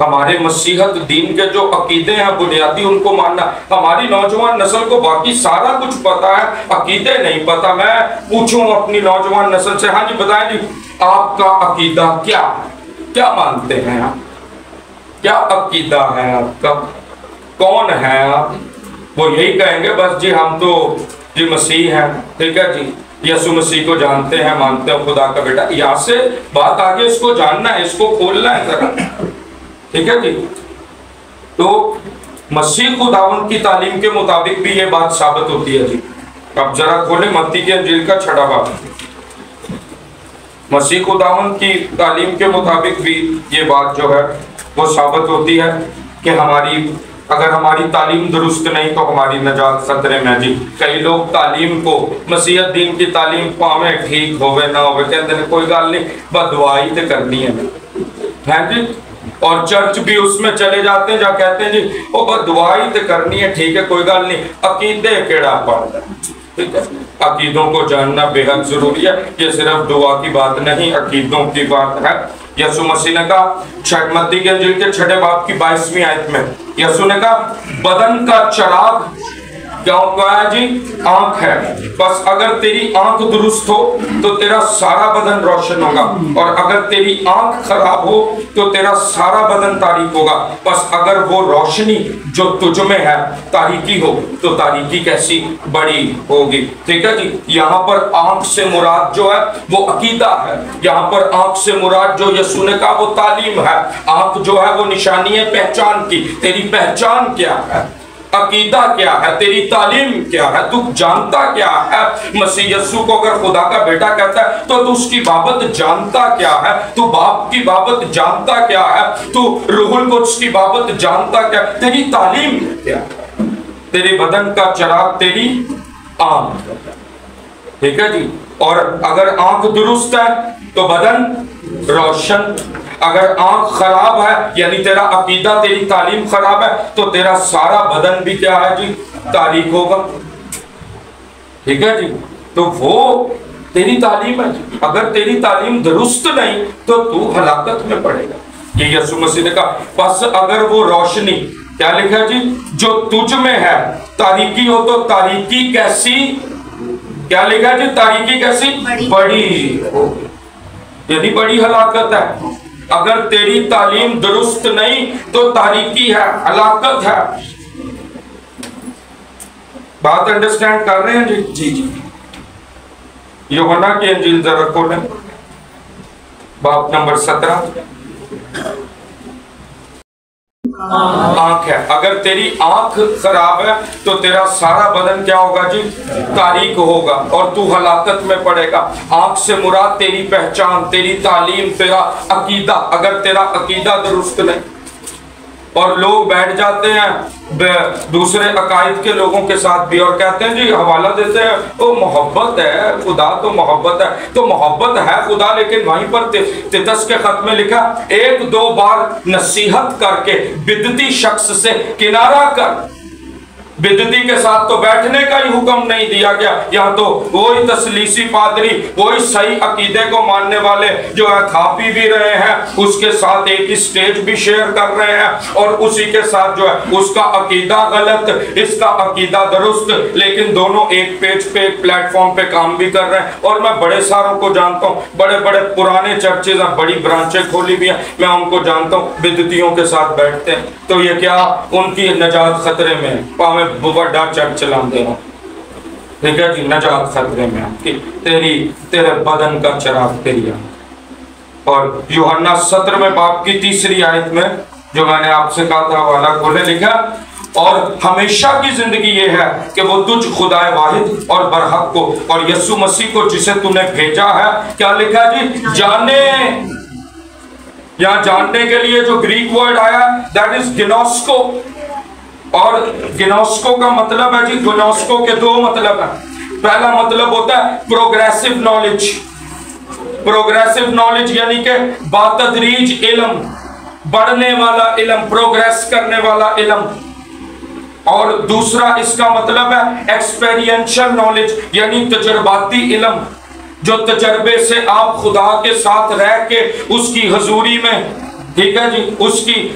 ہمارے مسیحت دین کے جو عقیدے ہیں بنیادی ان کو ماننا. ہماری نوجوان نسل کو باقی سارا کچھ پتا ہے، عقیدے نہیں پتا. میں پوچھوں اپنی نوجوان نسل سے، ہاں جی بتائیں جی آپ کا عقیدہ کیا ہے، کیا مانتے ہیں آپ، کیا عقیدہ ہے آپ کا، کون ہے آپ؟ وہ یہی کہیں گے بس جی ہم تو جی مسیح ہیں، ٹھیک ہے جی یسوع مسیح کو جانتے ہیں، مانتے ہیں خدا کا بیٹا. یہاں سے بات آگے اس کو جاننا ہے، اس کو کھولنا ہے ذرا، ٹھیک ہے جی. تو مسیح خداوند کی تعلیم کے مطابق بھی یہ بات ثابت ہوتی ہے جی. اب ذرا کھولیں متی کی انجیل کا 6واں باب. مسیح خداوند کی تعلیم کے مطابق بھی یہ بات جو ہے وہ ثابت ہوتی ہے کہ اگر ہماری تعلیم درست نہیں تو ہماری نجات خطرے میں جی. کئی لوگ تعلیم کو، مسیحت دین کی تعلیم کو ہمیں ٹھیک ہوئے نہ ہوئے کہتے ہیں کوئی گل نہیں، بس دعائی تے کرنی ہے جی. اور چرچ بھی اس میں چلے جاتے ہیں جہاں کہتے ہیں جی وہ بس دعائی تے کرنی ہے، ٹھیک ہے کوئی گل نہیں. عقیدے کیڑا پڑھتا ہے، ٹھیک ہے. عقیدوں کو جاننا بے حد ضروری ہے. یہ صرف دعا کی بات نہیں، عقیدوں کی بات ہے. یسوع مسیح نے کہا متی کی انجیل کے 6 باب کی 22ویں آیت میں، یسوع نے کہا بدن کا چراغ کیا ہے جی؟ آنکھ ہے. بس اگر تیری آنکھ درست ہو تو تیرا سارا بدن روشن ہوگا، اور اگر تیری آنکھ خراب ہو تو تیرا سارا بدن تاریک ہوگا. بس اگر وہ روشنی جو تجھ میں ہے تاریکی ہو تو تاریکی کیسی بڑی ہوگی. ٹھیک ہے جی. یہاں پر آنکھ سے مراد جو ہے وہ عقیدہ ہے. یہاں پر آنکھ سے مراد جو یسوع نے کہا وہ تعلیم ہے. آنکھ جو ہے وہ نشانی ہے پہچان کی. تیری پہچان کیا ہے؟ عقیدہ کیا ہے؟ تیری تعلیم کیا ہے؟ تو جانتا کیا ہے؟ مسیح یسوع کو اگر خدا کا بیٹا کہتا ہے تو اس کی بابت جانتا کیا ہے؟ تو باپ کی بابت جانتا کیا ہے؟ تو روح القدس کی بابت جانتا کیا ہے؟ تیری تعلیم کیا ہے؟ تیرے بدن کا چراغ تیری آنکھ. ٹھیک ہے جی. اور اگر آنکھ درست ہے تو بدن روشن. اگر آنکھ خراب ہے یعنی تیرا عقیدہ، تیری تعلیم خراب ہے تو تیرا سارا بدن بھی کیا ہے جی؟ تاریک ہوگا. ٹھیک ہے جی. تو وہ تیری تعلیم ہے. اگر تیری تعلیم درست نہیں تو تو ہلاکت میں پڑے گا. یہ یسوع مسیح نے کہا بس اگر وہ روشنی کیا لکھا جی جو تجھ میں ہے تاریکی ہو تو تاریکی کیسی، کیا لکھا جی؟ تاریکی کیسی بڑی ہوگی، یعنی بڑی ہلاکت ہے. اگر تیری تعلیم درست نہیں تو تاریکی ہے، ہلاکت ہے. بات انڈرسٹینڈ کر رہے ہیں جی؟ جی جی. یوحنا کی انجیل ذرا کھولیں، باب نمبر 17. آنکھ ہے. اگر تیری آنکھ خراب ہے تو تیرا سارا بدن کیا ہوگا جی؟ تاریک ہوگا اور تو ہلاکت میں پڑے گا. آنکھ سے مراد تیری پہچان، تیری تعلیم، تیرا عقیدہ. اگر تیرا عقیدہ درست نہیں، اور لوگ بیٹھ جاتے ہیں دوسرے عقائد کے لوگوں کے ساتھ بھی اور کہتے ہیں جی حوالہ دیتے ہیں وہ محبت ہے، خدا تو محبت ہے. تو محبت ہے خدا، لیکن وہیں پر تیتس کے خط میں لکھا 1-2 بار نصیحت کر کے بدعتی شخص سے کنارہ کر. بدعتی کے ساتھ تو بیٹھنے کا ہی حکم نہیں دیا گیا. یہاں تو وہی تسلیسی پادری، وہی صحیح عقیدے کو ماننے والے جو ہے کھا پی بھی رہے ہیں، اس کے ساتھ ایک ہی سٹیج بھی شیئر کر رہے ہیں، اور اسی کے ساتھ جو ہے اس کا عقیدہ غلط، اس کا عقیدہ درست، لیکن دونوں ایک پیج پہ، ایک پلیٹ فارم پہ کام بھی کر رہے ہیں. اور میں بڑے ساروں کو جانتا ہوں، بڑے بڑے پرانے چرچز ہیں، بڑی برانچیں کھولی بھی ہیں، میں ان کو جانتا ہوں بدعتیوں کے ساتھ بیٹھتے ہیں. تو یہ کیا ان کی نجات خطرے میں ہے؟ بڑا چرچ چلا دے رہا. ٹھیک ہے جی. نجات خطرے میں تیرے بدن کا چراغ تیری آنکھ. اور یوحنا 17 باب کی 3 آیت میں جو میں نے آپ سے کہا تھا والا کھولے لکھا اور ہمیشہ کی زندگی یہ ہے کہ وہ تجھ خدا واحد اور برحق کو اور یسوع مسیح کو جسے تو نے بھیجا ہے کیا لکھا جی؟ جانے. یہاں جاننے کے لیے جو گریک ورڈ آیا دیٹ از گنوسکو. اور گنوسکو کا مطلب ہے جی، گنوسکو کے 2 مطلب ہیں. پہلا مطلب ہوتا ہے پروگریسو نالج. پروگریسو نالج یعنی کہ باتدریج علم، بڑھنے والا علم، پروگریس کرنے والا علم. اور دوسرا اس کا مطلب ہے ایکسپیرینشل نالج یعنی تجرباتی علم، جو تجربے سے آپ خدا کے ساتھ رہ کے اس کی حضوری میں ٹھیک ہے جی،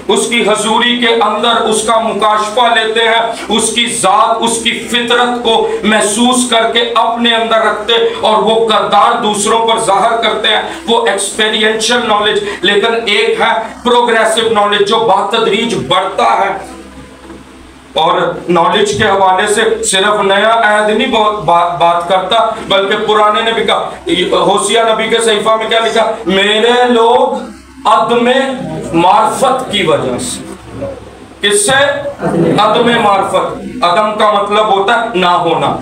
اس کی حضوری کے اندر اس کا مکاشفہ لیتے ہیں، اس کی ذات، اس کی فطرت کو محسوس کر کے اپنے اندر رکھتے اور وہ کردار دوسروں پر ظاہر کرتے ہیں، وہ ایکسپیرینشل نالج۔ لیکن ایک ہے پروگریسو نالج جو بتدریج بڑھتا ہے، اور نالج کے حوالے سے صرف نیا عہد نہیں بات کرتا بلکہ پرانے نے بھی کہا۔ ہوسیہ نبی کے صحیفہ میں کیا لکھا؟ میرے لوگ عدم معرفت کی وجہ سے۔ کس سے؟ عدم معرفت۔ عدم کا مطلب ہوتا ہے نہ ہونا،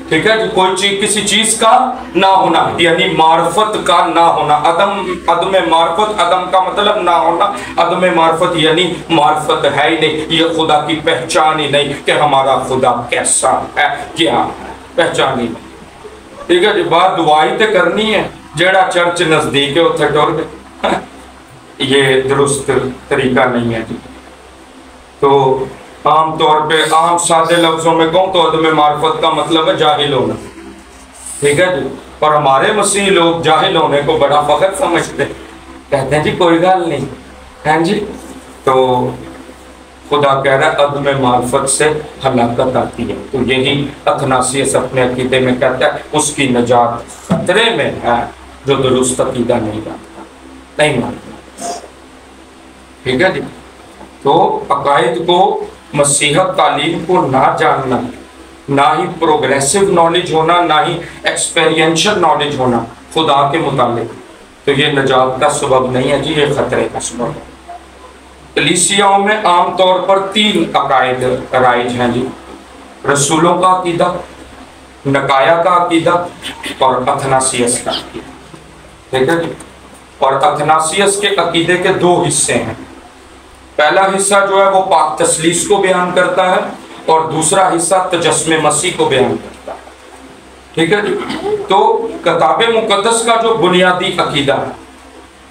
ٹھیک ہے، کوئی چیز، کسی چیز کا نہ ہونا، یعنی معرفت کا نہ ہونا۔ عدم معرفت، عدم کا مطلب نہ ہونا، عدم معرفت یعنی معرفت ہے ہی نہیں، یہ خدا کی پہچان ہی نہیں کہ ہمارا خدا کیسا ہے، کیا ہے، پہچان ہی نہیں۔ ٹھیک ہے جی، بات دعائی تے کرنی ہے، جیڑا چرچ نزدیک ہے اتھے ٹور گئے، یہ درست طریقہ نہیں ہے جی۔ تو عام طور پہ عام سادے لفظوں میں کہوں تو عدم معرفت کا مطلب ہے جاہل ہونا، ٹھیک ہے جی۔ اور ہمارے مسیح لوگ جاہل ہونے کو بڑا فخر سمجھتے، کہتے ہیں جی کوئی گل نہیں ہے جی۔ تو خدا کہہ رہا ہے عدم معرفت سے ہلاکت آتی ہے، تو یہی اثناسیس اپنے عقیدے میں کہتا ہے اس کی نجات خطرے میں ہے جو درست عقیدہ نہیں رکھتا، نہیں مانتا، ٹھیک ہے جی۔ تو عقائد کو، مسیحت تعلیم کو نہ جاننا، نہ ہی پروگریسو نالج ہونا، نہ ہی ایکسپیرینشل نالج ہونا خدا کے متعلق، تو یہ نجات کا سبب نہیں ہے جی، یہ خطرے کا سبب ہے۔ کلیسیاؤں میں عام طور پر 3 عقائد رائج ہیں جی: رسولوں کا عقیدہ، نقایا کا عقیدہ اور اثناسیس کا عقیدہ، ٹھیک ہے جی۔ اور اثناسیس کے عقیدے کے 2 حصے ہیں، پہلا حصہ جو ہے وہ پاک تثلیث کو بیان کرتا ہے اور دوسرا حصہ تجسم مسیح کو بیان کرتا ہے، ٹھیک ہے جی۔ تو کتاب مقدس کا جو بنیادی عقیدہ ہے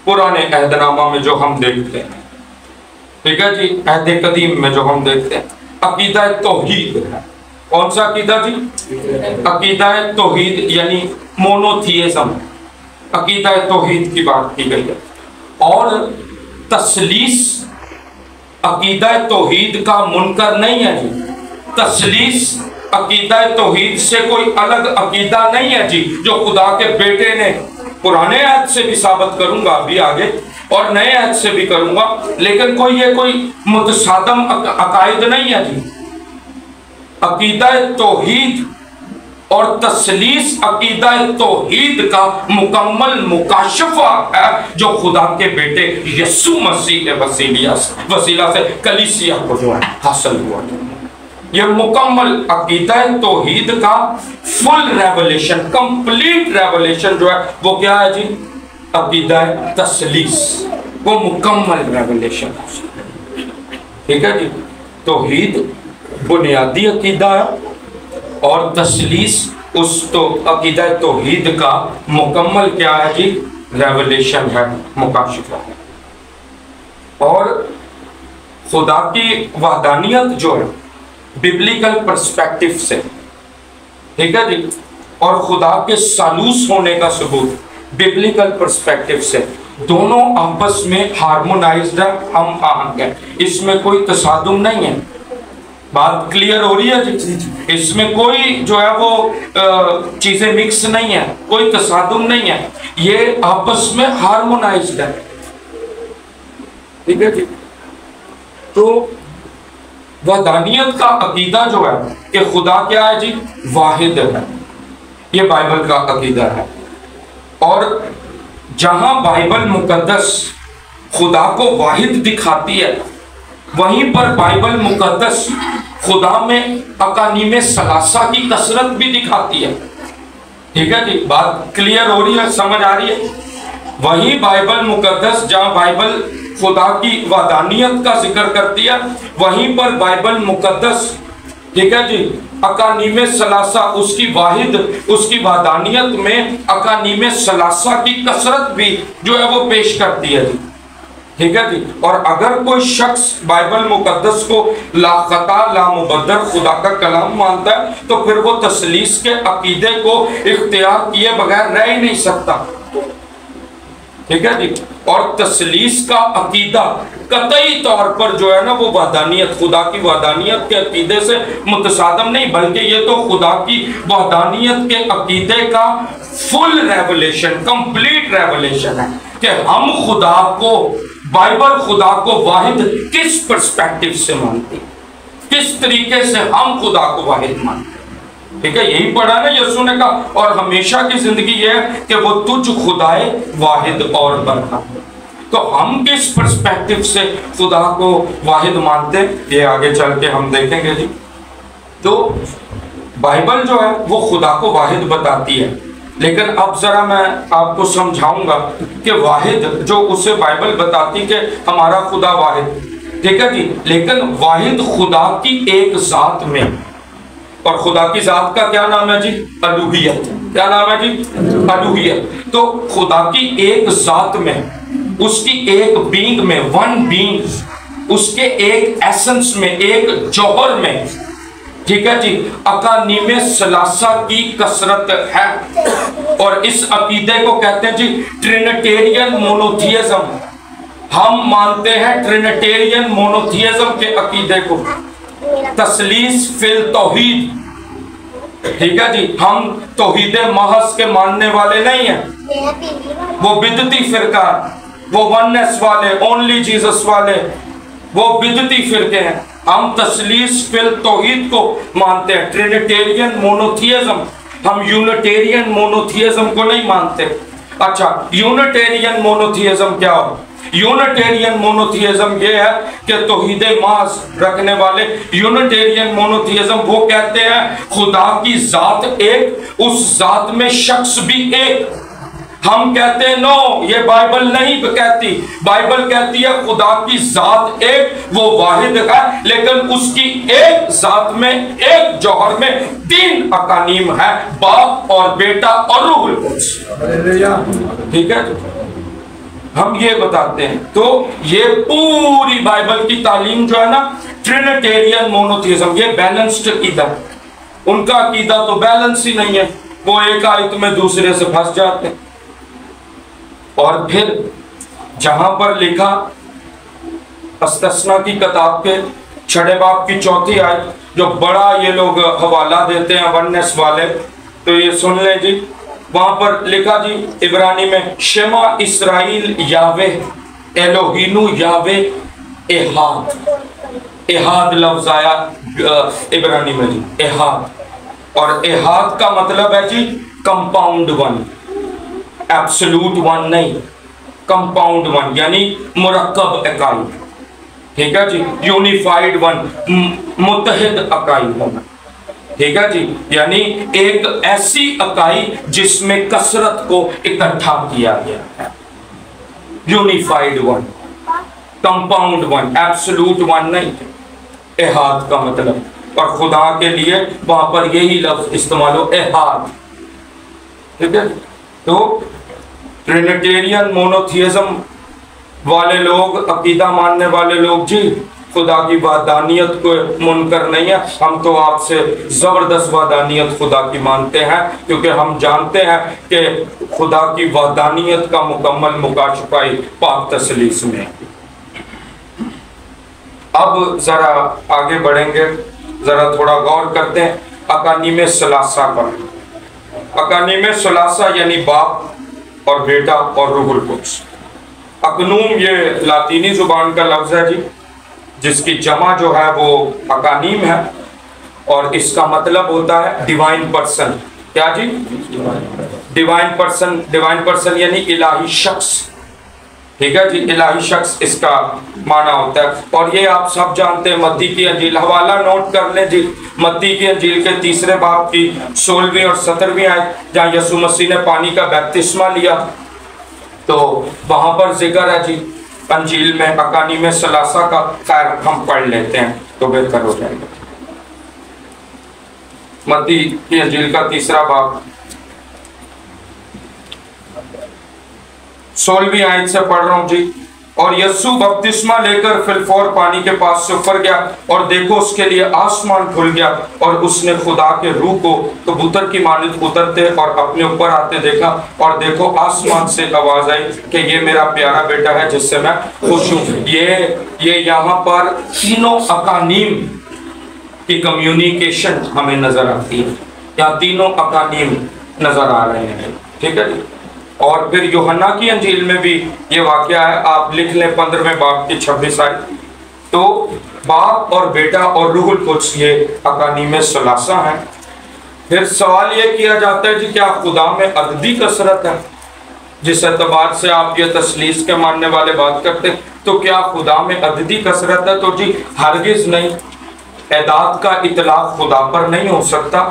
پرانے عہد نامہ میں جو ہم دیکھتے ہیں، ٹھیک ہے جی، عہد قدیم میں جو ہم دیکھتے ہیں، عقیدہ توحید ہے۔ کون سا عقیدہ جی؟ عقیدہ توحید یعنی مونوتھیزم، عقیدہ توحید کی بات کی گئی ہے۔ اور تثلیث عقیدہ توحید کا منکر نہیں ہے جی، تثلیث عقیدہ توحید سے کوئی الگ عقیدہ نہیں ہے جی، جو خدا کے بیٹے نے پرانے عہد سے بھی ثابت کروں گا ابھی آگے اور نئے عہد سے بھی کروں گا، لیکن کوئی متصادم عقائد نہیں ہے جی۔ عقیدہ توحید اور تثلیث عقیدہ توحید کا مکمل مکاشفہ ہے جو خدا کے بیٹے یسوع مسیح کے وسیلہ سے کلیسیا کو جو ہے حاصل ہوا۔ یہ مکمل عقیدہ توحید کا فل ریولیشن، کمپلیٹ ریولیشن جو ہے وہ کیا ہے جی؟ عقیدہ تثلیث، وہ مکمل ریولیشن، ٹھیک ہے جی۔ توحید بنیادی عقیدہ ہے اور تثلیث اس تو عقیدہ توحید کا مکمل کیا ہے جی؟ ریولیشن ہے، مکاشفہ ہے۔ اور خدا کی وحدانیت جو ہے ببلیکل پرسپیکٹیو سے، ٹھیک ہے جی، اور خدا کے ثالوث ہونے کا ثبوت ببلیکل پرسپیکٹیو سے، دونوں آپس میں ہارمونائزڈ ہے، ہم آہنگ ہے، اس میں کوئی تصادم نہیں ہے۔ بات کلیئر ہو رہی ہے جی؟ اس میں کوئی جو ہے وہ چیزیں مکس نہیں ہیں، کوئی تصادم نہیں ہے، یہ آپس میں ہارمونائزڈ ہے، ٹھیک ہے جی۔ تو وحدانیت کا عقیدہ جو ہے کہ خدا کیا ہے جی؟ واحد ہے، یہ بائبل کا عقیدہ ہے۔ اور جہاں بائبل مقدس خدا کو واحد دکھاتی ہے، وہیں پر بائبل مقدس خدا میں اقانیم ثلاثہ کی کثرت بھی دکھاتی ہے، ٹھیک ہے جی۔ بات کلیئر ہو رہی ہے، سمجھ آ رہی ہے؟ وہیں بائبل مقدس جہاں بائبل خدا کی وحدانیت کا ذکر کرتی ہے، وہیں پر بائبل مقدس، ٹھیک ہے جی، اقانیم ثلاثہ، اس کی واحد، اس کی وحدانیت میں اقانیم ثلاثہ کی کثرت بھی جو ہے وہ پیش کرتی ہے جی، ٹھیک ہے جی۔ اور اگر کوئی شخص بائبل مقدس کو لا خطا لا مبدل خدا کا کلام مانتا ہے تو پھر وہ تثلیث کے عقیدے کو اختیار کیے بغیر رہ ہی نہیں سکتا، ٹھیک ہے جی. اور تثلیث کا عقیدہ قطعی طور پر جو ہے نا وہ وحدانیت، خدا کی وحدانیت کے عقیدے سے متصادم نہیں، بلکہ یہ تو خدا کی وحدانیت کے عقیدے کا فل ریولیشن، کمپلیٹ ریولیشن ہے کہ ہم خدا کو، بائبل خدا کو واحد کس پرسپیکٹو سے مانتی، کس طریقے سے ہم خدا کو واحد مانتے. ٹھیک ہے، یہی پڑھا نا یسوع نے کہا اور ہمیشہ کی زندگی یہ ہے کہ وہ تجھ خدائے واحد اور برحق. تو ہم کس پرسپیکٹو سے خدا کو واحد مانتے ہیں یہ آگے چل کے ہم دیکھیں گے جی. تو بائبل جو ہے وہ خدا کو واحد بتاتی ہے، لیکن اب ذرا میں آپ کو سمجھاؤں گا کہ واحد جو اسے بائبل بتاتی کہ ہمارا خدا واحد، ٹھیک ہے جی، لیکن واحد خدا کی ایک ذات میں، اور خدا کی ذات کا کیا نام ہے جی؟ الوہیت. کیا نام ہے جی؟ الوہیت. تو خدا کی ایک ذات میں، اس کی ایک بینگ میں، ون بینگ، اس کے ایک ایسنس میں، ایک جوہر میں، ٹھیک ہے جی، اقانیم ثلاثہ کی کثرت ہے. اور اس عقیدے کو کہتے ہیں جی ٹرینیٹیرین مونوتھیزم. ہم مانتے ہیں ٹرینیٹیرین مونوتھیزم کے عقیدے کو، تثلیث فی التوحید. ٹھیک ہے جی، ہم توحید محض کے ماننے والے نہیں ہیں. وہ بدعتی فرقہ، وہ وننس والے، اونلی جیسس والے، وہ بدعتی فرقے ہیں. ہم تثلیث فی التوحید کو مانتے ہیں، ٹرینیٹیرین مونوتھیزم. ہم یونیٹیرین مونوتھیزم کو نہیں مانتے. اچھا، یونیٹیرین مونوتھیزم کیا ہو؟ یونیٹیرین مونوتھیزم یہ ہے کہ توحید محض رکھنے والے یونیٹیرین مونوتھیزم وہ کہتے ہیں خدا کی ذات ایک، اس ذات میں شخص بھی ایک. ہم کہتے ہیں نو، یہ بائبل نہیں کہتی. بائبل کہتی ہے خدا کی ذات ایک، وہ واحد ہے، لیکن اس کی ایک ذات میں، ایک جوہر میں تین اقانیم ہے، باپ اور بیٹا اور روح القدس. ٹھیک ہے، ہم یہ بتاتے ہیں. تو یہ پوری بائبل کی تعلیم جو ہے نا ٹرینیٹیرین مونوتھیزم، یہ بیلنسڈ عقیدہ. ان کا عقیدہ تو بیلنس ہی نہیں ہے، وہ ایک آیت میں دوسرے سے پھنس جاتے ہیں. اور پھر جہاں پر لکھا استثنا کی کتاب کے 6 باب کی 4 آیت، جو بڑا یہ لوگ حوالہ دیتے ہیں وننس والے، تو یہ سن لیں جی. وہاں پر لکھا جی عبرانی میں شما اسرائیل یاوے الوہینو یاوے احاد. احاد لفظ آیا عبرانی میں جی، احاد. اور احاد کا مطلب ہے جی کمپاؤنڈ ون، ایبسولوٹ ون نہیں، کمپاؤنڈ ون یعنی مرکب اکائی. ٹھیک ہے جی، یونیفائیڈ ون، متحد اکائی ہونا. ٹھیک ہے جی، یعنی ایک ایسی اکائی جس میں کثرت کو اکٹھا کیا گیا ہے. Unified one, compound one, absolute one نہیں. احاد کا مطلب، اور خدا کے لیے وہاں پر یہی لفظ استعمال ہو، احاد. ٹھیک ہے، تو ٹرینیٹیرین مونوتھیزم والے لوگ، عقیدہ ماننے والے لوگ جی خدا کی وحدانیت کو منکر نہیں ہے. ہم تو آپ سے زبردست وحدانیت خدا کی مانتے ہیں، کیونکہ ہم جانتے ہیں کہ خدا کی وحدانیت کا مکمل مکاشفہ پاک تثلیث میں. اب ذرا آگے بڑھیں گے، ذرا تھوڑا غور کرتے ہیں اقانیم ثلاثہ پر. اقانیم ثلاثہ یعنی باپ اور بیٹا اور روح القدس. اقنوم یہ لاطینی زبان کا لفظ ہے جی، جس کی جمع جو ہے وہ اقانیم ہے، اور اس کا مطلب ہوتا ہے ڈیوائن پرسن. کیا جی؟ Divine person. ڈیوائن پرسن یعنی الہی شخص. ٹھیک ہے جی، الہی شخص اس کا معنی ہوتا ہے. اور یہ آپ سب جانتے ہیں متی کی انجیل، حوالہ نوٹ کر لیں جی، متی کی انجیل کے 3 باب کی 16ویں اور 17ویں آیت، جہاں یسوع مسیح نے پانی کا بپتسمہ لیا، تو وہاں پر ذکر ہے جی انجیل میں اقانیم ثلاثہ کا. خیر ہم پڑھ لیتے ہیں تو بہتر ہو جائے گا. متی کی انجیل کا 3 باب 16ویں آیت سے پڑھ رہا ہوں جی. اور یسوع بپتسمہ لے کر فلفور پانی کے پاس سے اوپر گیا، اور دیکھو اس کے لیے آسمان کھل گیا، اور اس نے خدا کے روح کو کبوتر کی مانند اترتے اور اپنے اوپر آتے دیکھا، اور دیکھو آسمان سے آواز آئی کہ یہ میرا پیارا بیٹا ہے جس سے میں خوش ہوں۔ یہ یہاں پر تینوں اقانیم کی کمیونیکیشن ہمیں نظر آتی ہے، یہاں تینوں اقانیم نظر آ رہے ہیں، ٹھیک ہے جی۔ اور پھر یوحنا کی انجیل میں بھی یہ واقعہ ہے، آپ لکھ لیں 15ویں باب کی 26 آیت۔ تو باپ اور بیٹا اور روح القدس یہ اقانیم ثلاثہ ہیں۔ پھر سوال یہ کیا جاتا ہے جی کیا خدا میں عددی کثرت ہے؟ جس اعتبار سے آپ یہ تثلیث کے ماننے والے بات کرتے، تو کیا خدا میں عددی کثرت ہے؟ تو جی ہرگز نہیں، اعداد کا اطلاق خدا پر نہیں ہو سکتا۔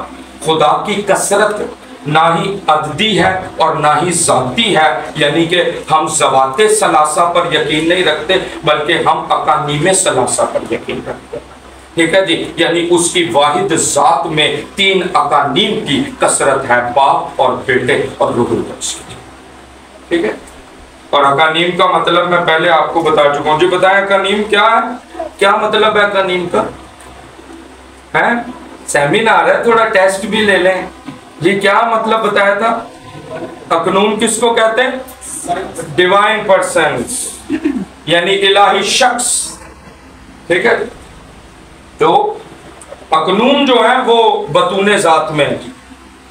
خدا کی کثرت نہ ہی عددی ہے اور نہ ہی ذاتی ہے، یعنی کہ ہم ذوات ثلاثہ پر یقین نہیں رکھتے بلکہ ہم اقانیم ثلاثہ پر یقین رکھتے ہیں، ٹھیک ہے جی۔ یعنی اس کی واحد ذات میں تین اقانیم کی کثرت ہے، باپ اور بیٹے اور روح القدس کی، ٹھیک ہے۔ اور اقانیم کا مطلب میں پہلے آپ کو بتا چکا ہوں جی۔ بتائیں اقانیم کیا ہے، کیا مطلب ہے اقانیم کا؟ ہے سیمینار ہے، تھوڑا ٹیسٹ بھی لے لیں جی۔ کیا مطلب بتایا تھا؟ اقنوم کس کو کہتے ہیں؟ ڈیوائن پرسنز، یعنی الہی شخص، ٹھیک ہے۔ تو اقنوم جو ہے وہ بطون ذات میں،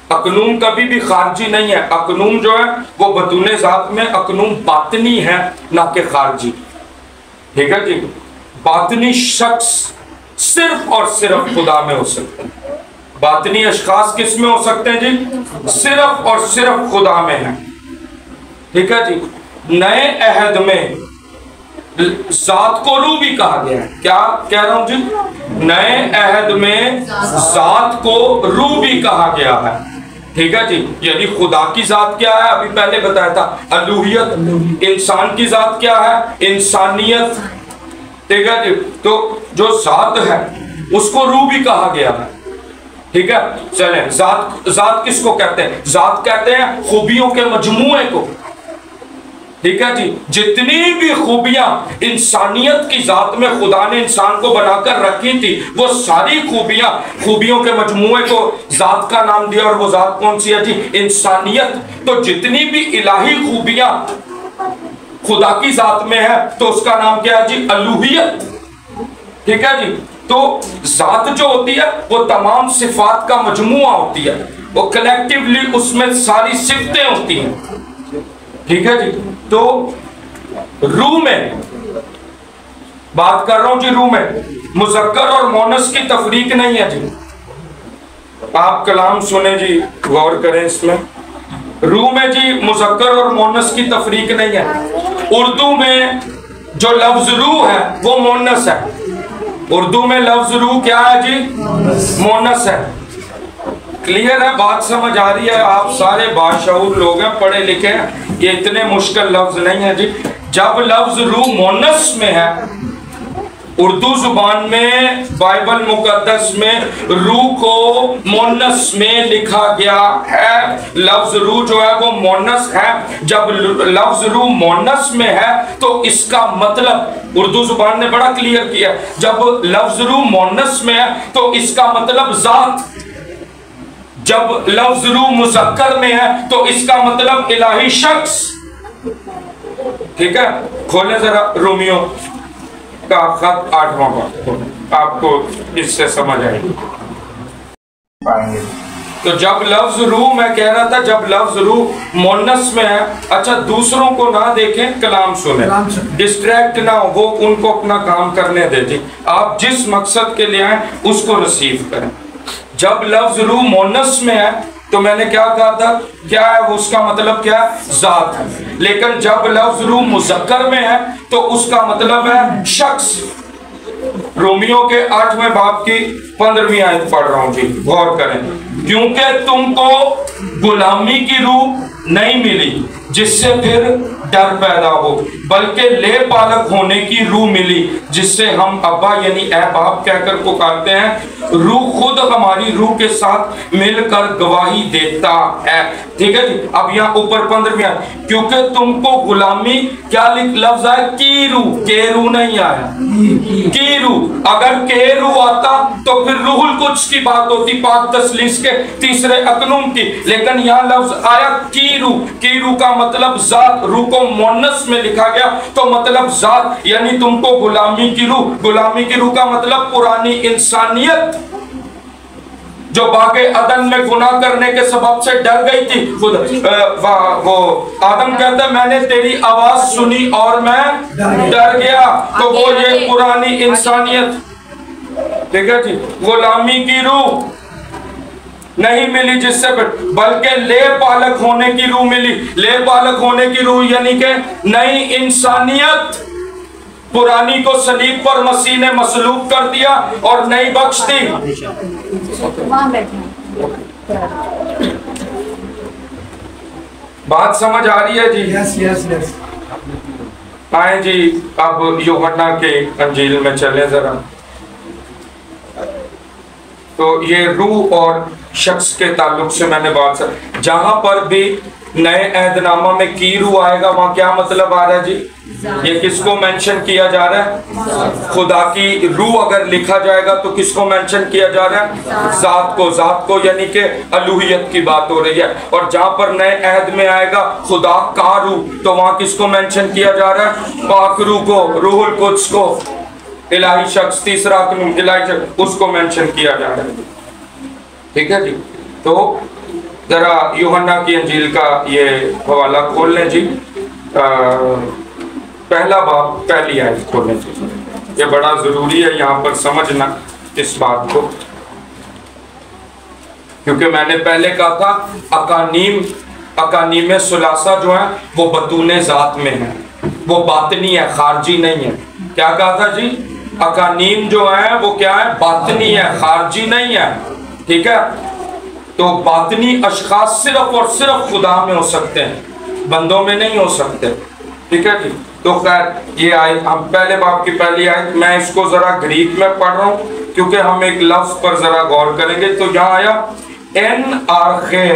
اقنوم کبھی بھی خارجی نہیں ہے، اقنوم جو ہے وہ بطون ذات میں، اقنوم باطنی ہے نہ کہ خارجی، ٹھیک ہے جی۔ باطنی شخص صرف اور صرف خدا میں ہو سکتے ہیں، باطنی اشخاص کس میں ہو سکتے ہیں جی؟ صرف اور صرف خدا میں ہیں، ٹھیک ہے جی۔ نئے عہد میں ذات کو روح بھی کہا گیا ہے، کیا کہہ رہا ہوں جی؟ نئے عہد میں ذات کو روح بھی کہا گیا ہے، ٹھیک ہے جی۔ یعنی خدا کی ذات کیا ہے؟ ابھی پہلے بتایا تھا الوہیت۔ انسان کی ذات کیا ہے؟ انسانیت، ٹھیک ہے جی۔ تو جو ذات ہے اس کو روح بھی کہا گیا ہے، ٹھیک ہے۔ چلیں ذات کس کو کہتے ہیں؟ ذات کہتے ہیں خوبیوں کے مجموعے کو، ٹھیک ہے جی۔ جتنی بھی خوبیاں انسانیت کی ذات میں خدا نے انسان کو بنا کر رکھی تھی، وہ ساری خوبیوں کے مجموعے کو ذات کا نام دیا، اور وہ ذات کون سی ہے جی؟ انسانیت۔ تو جتنی بھی الہی خوبیاں خدا کی ذات میں ہے تو اس کا نام کیا ہے جی؟ الوہیت، ٹھیک ہے جی۔ تو ذات جو ہوتی ہے وہ تمام صفات کا مجموعہ ہوتی ہے، وہ کلیکٹیولی اس میں ساری صفتیں ہوتی ہیں، ٹھیک ہے جی۔ تو روح میں بات کر رہا ہوں جی، روح میں مذکر اور مونس کی تفریق نہیں ہے جی۔ آپ کلام سنیں جی، غور کریں اس میں۔ روح میں جی مذکر اور مونس کی تفریق نہیں ہے۔ اردو میں جو لفظ روح ہے وہ مونس ہے، اردو میں لفظ روح کیا ہے جی؟ مونس ہے۔ کلیئر ہے بات؟ سمجھ آ رہی ہے؟ آپ سارے باشعور لوگ ہیں، پڑھے لکھے ہیں، یہ اتنے مشکل لفظ نہیں ہے جی۔ جب لفظ روح مونس میں ہے، اردو زبان میں بائبل مقدس میں روح کو مونس میں لکھا گیا ہے، لفظ روح جو ہے وہ مونس ہے۔ جب لفظ روح مونس میں ہے تو اس کا مطلب اردو زبان نے بڑا کلیئر کیا، جب لفظ روح مونس میں ہے تو اس کا مطلب ذات، جب لفظ روح مذکر میں ہے تو اس کا مطلب الہی شخص، ٹھیک ہے۔ کھولیں ذرا رومیو کا خط 8واں باب، آپ کو اس سے سمجھ آئے گی۔ تو جب لفظ روح، میں کہہ رہا تھا جب لفظ روح مونس میں ہے، اچھا دوسروں کو نہ دیکھیں، کلام سنیں، ڈسٹریکٹ نہ ہو، وہ ان کو اپنا کام کرنے دیتے، آپ جس مقصد کے لیے آئیں اس کو ریسیو کریں۔ جب لفظ روح مونس میں ہے تو میں نے کیا کہا تھا، کیا ہے اس کا مطلب؟ کیا ہے؟ ذات ہے۔ لیکن جب لفظ روح مذکر میں ہے تو اس کا مطلب ہے شخص۔ رومیو کے 8ویں باب کی 15ویں آیت پڑھ رہا ہوں جی، غور کریں۔ کیونکہ تم کو غلامی کی روح نہیں ملی جس سے پھر ڈر پیدا ہو، بلکہ لے پالک ہونے کی روح ملی جس سے ہم ابا یعنی اے باپ کہہ کر پکارتے ہیں۔ روح خود ہماری روح کے ساتھ مل کر گواہی دیتا ہے۔ ٹھیک ہے جی، اب یہاں اوپر 15ویں آیت، کیونکہ تم کو غلامی کیا لفظ ہے؟ کی روح، کے روح نہیں آیا، کی روح۔ اگر کے روح آتا تو پھر روح القدس کی بات ہوتی، پاک تثلیث کے تیسرے اقنوم کی، لیکن یہاں لفظ آیا کی روح۔ کی روح کا مطلب ذات، روح کو مؤنث میں لکھا گیا تو مطلب ذات، یعنی تم کو غلامی کی روح۔ غلامی کی روح کا مطلب پرانی انسانیت جو باغ عدن میں گناہ کرنے کے سبب سے ڈر گئی تھی۔ وہ آدم کہتا ہے میں نے تیری آواز سنی اور میں ڈر گیا، تو وہ یہ پرانی انسانیت، ٹھیک ہے جی، غلامی کی روح نہیں ملی جس سے، بلکہ لے پالک ہونے کی روح ملی۔ لے پالک ہونے کی روح یعنی کہ نئی انسانیت، پرانی کو صلیب پر مسیح نے مصلوب کر دیا اور نئی بخش دی۔ بات سمجھ آ رہی ہے جی؟ آئیں جی اب یوحنا کے انجیل میں چلیں ذرا۔ تو یہ روح اور شخص کے تعلق سے میں نے بات جہاں پر بھی نئے عہد نامہ میں کی روح آئے گا وہاں کیا مطلب آ رہا ہے جی؟ یہ کس کو مینشن کیا جا رہا ہے؟ خدا کی روح اگر لکھا جائے گا تو کس کو مینشن کیا جا رہا ہے؟ ذات کو، ذات کو، یعنی کہ الوہیت کی بات ہو رہی ہے۔ اور جہاں پر نئے عہد میں آئے گا خدا کا روح تو وہاں کس کو مینشن کیا جا رہا ہے؟ پاک روح کو، روح القدس کو، الہی شخص، تیسرا قانون الہی شخص، اس کو مینشن کیا جا رہا ہے۔ ٹھیک ہے جی، تو ذرا یوحنا کی انجیل کا یہ حوالہ کھول لیں جی، پہلا باب پہلی آیت کھولیں جی، یہ بڑا ضروری ہے یہاں پر سمجھنا اس بات کو، کیونکہ میں نے پہلے کہا تھا اکانیم ثلاثہ جو ہیں وہ بطون ذات میں ہیں، وہ باطنی ہے، خارجی نہیں ہے۔ کیا کہا تھا جی؟ اکانیم جو ہیں وہ کیا ہے؟ باطنی ہے، خارجی نہیں ہے۔ ٹھیک ہے، تو باطنی اشخاص صرف اور صرف خدا میں ہو سکتے ہیں، بندوں میں نہیں ہو سکتے۔ ٹھیک ہے جی، تو خیر یہ آیت ہم پہلے باب کی پہلی آیت، میں اس کو ذرا گریک میں پڑھ رہا ہوں کیونکہ ہم ایک لفظ پر ذرا غور کریں گے۔ تو یہاں آیا این آرخے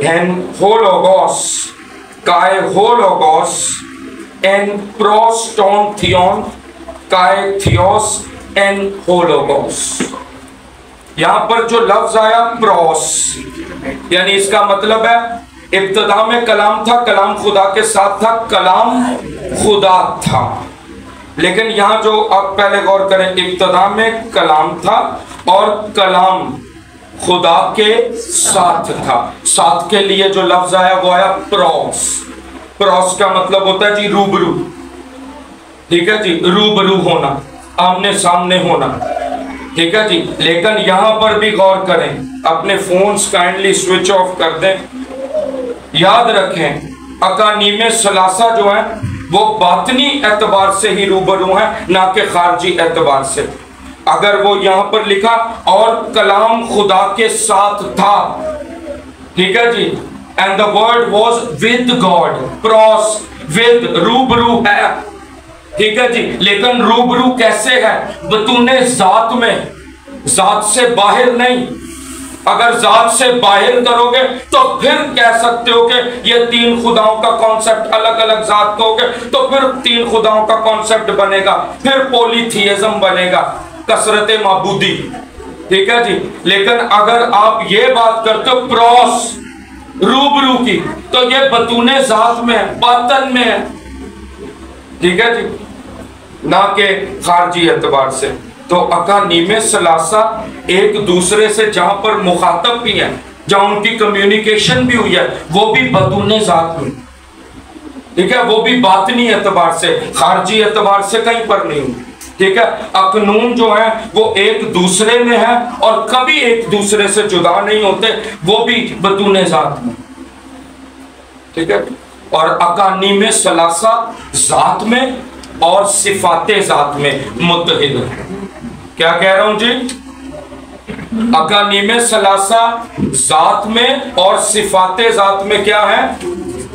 این ہولوگوس کائے ہولوگوس این پروسٹون تھیون کائے تھیوس این ہولوگوس۔ یہاں پر جو لفظ آیا پروس، یعنی اس کا مطلب ہے ابتدا میں کلام تھا، کلام خدا کے ساتھ تھا، کلام خدا تھا۔ لیکن یہاں جو آپ پہلے غور کریں، ابتدا میں کلام تھا اور کلام خدا کے ساتھ تھا۔ ساتھ کے لیے جو لفظ آیا وہ آیا پروس۔ پروس کا مطلب ہوتا ہے جی روبرو، ٹھیک ہے جی، روبرو ہونا، آمنے سامنے ہونا، ٹھیک ہے جی۔ لیکن یہاں پر بھی غور کریں، اپنے فونز کائنڈلی سوئچ آف کر دیں، یاد رکھیں اکانیم ثلاثہ جو ہیں وہ باطنی اعتبار سے ہی روبرو ہیں، نہ کہ خارجی اعتبار سے۔ اگر وہ یہاں پر لکھا اور کلام خدا کے ساتھ تھا، ٹھیک ہے جی، and the word was with God، Parvez with روبرو ہے، ٹھیک ہے جی، لیکن روبرو کیسے ہے؟ بطون ذات میں، ذات سے باہر نہیں۔ اگر ذات سے باہر کرو گے تو پھر کہہ سکتے ہو کہ یہ تین خداؤں کا کانسیپٹ الگ الگ ذات کو گے، تو پھر تین خداؤں کا کانسیپٹ بنے گا، پھر پولی تھیزم بنے گا، کثرت معبودی، ٹھیک ہے جی۔ لیکن اگر آپ یہ بات کرتے ہو پروس روبرو کی، تو یہ بطون ذات میں ہے، باطن میں ہے، ٹھیک ہے جی، نہ کہ خارجی اعتبار سے۔ تو اکانیم ثلاثہ ایک دوسرے سے جہاں پر مخاطب بھی ہیں، جہاں ان کی کمیونیکیشن بھی ہوئی ہے، وہ بھی بطون ذات میں، ٹھیک ہے، وہ بھی باطنی اعتبار سے، خارجی اعتبار سے کہیں پر نہیں ہوئی، ٹھیک ہے۔ اکنون جو ہیں وہ ایک دوسرے میں ہیں اور کبھی ایک دوسرے سے جدا نہیں ہوتے، وہ بھی بطون ذات میں، ٹھیک ہے۔ اور اکانیم ثلاثہ ذات میں اور صفات ذات میں متحد ہے۔ کیا کہہ رہا ہوں جی؟ اکانیم ثلاثہ ذات میں اور صفات ذات میں کیا ہے؟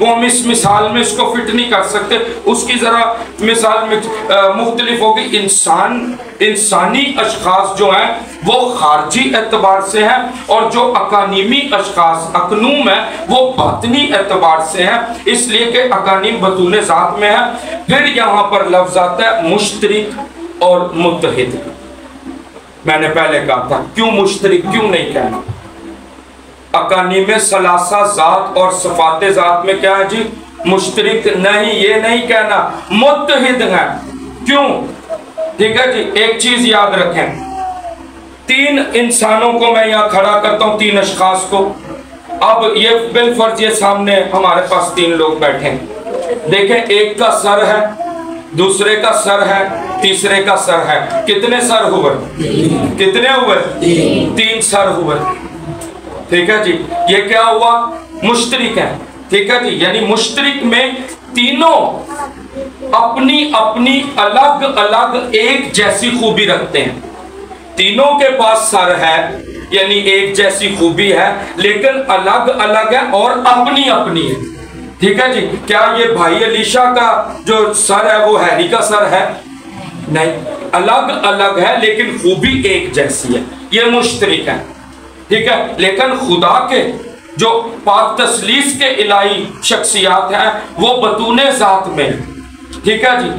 وہ ہم اس مثال میں اس کو فٹ نہیں کر سکتے، اس کی ذرا مثال میں مختلف ہوگی۔ انسانی اشخاص جو ہیں وہ خارجی اعتبار سے ہیں، اور جو اکانیمی اشخاص اکنوم ہے وہ باطنی اعتبار سے ہیں، اس لیے کہ اکانیم بطون ذات میں ہے۔ پھر یہاں پر لفظ آتا ہے مشترک اور متحد۔ میں نے پہلے کہا تھا کیوں مشترک کیوں نہیں کہنا؟ اکانیم ثلاثہ ذات اور صفات ذات میں کیا ہے جی؟ مشترک نہیں، یہ نہیں کہنا، متحد ہیں۔ کیوں؟ ٹھیک ہے جی، ایک چیز یاد رکھیں، تین انسانوں کو میں یہاں کھڑا کرتا ہوں، تین اشخاص کو۔ اب یہ بالفرض یہ سامنے ہمارے پاس تین لوگ بیٹھے ہیں، دیکھیں ایک کا سر ہے، دوسرے کا سر ہے، تیسرے کا سر ہے۔ کتنے سر ہوئے؟ کتنے ہوئے؟ تین سر ہوئے۔ ٹھیک ہے جی، یہ کیا ہوا؟ مشترک ہے۔ ٹھیک ہے جی، یعنی مشترک میں تینوں اپنی اپنی الگ الگ ایک جیسی خوبی رکھتے ہیں۔ تینوں کے پاس سر ہے، یعنی ایک جیسی خوبی ہے، لیکن الگ الگ ہے اور اپنی اپنی ہے۔ ٹھیک ہے جی، کیا یہ بھائی علیشہ کا جو سر ہے وہ ہیری کا سر ہے؟ نہیں، الگ الگ ہے لیکن خوبی ایک جیسی ہے، یہ مشترک ہے۔ ٹھیک ہے، لیکن خدا کے جو پاک تسلیس کے الہی شخصیات ہیں وہ بطون ذات میں، ٹھیک ہے جی،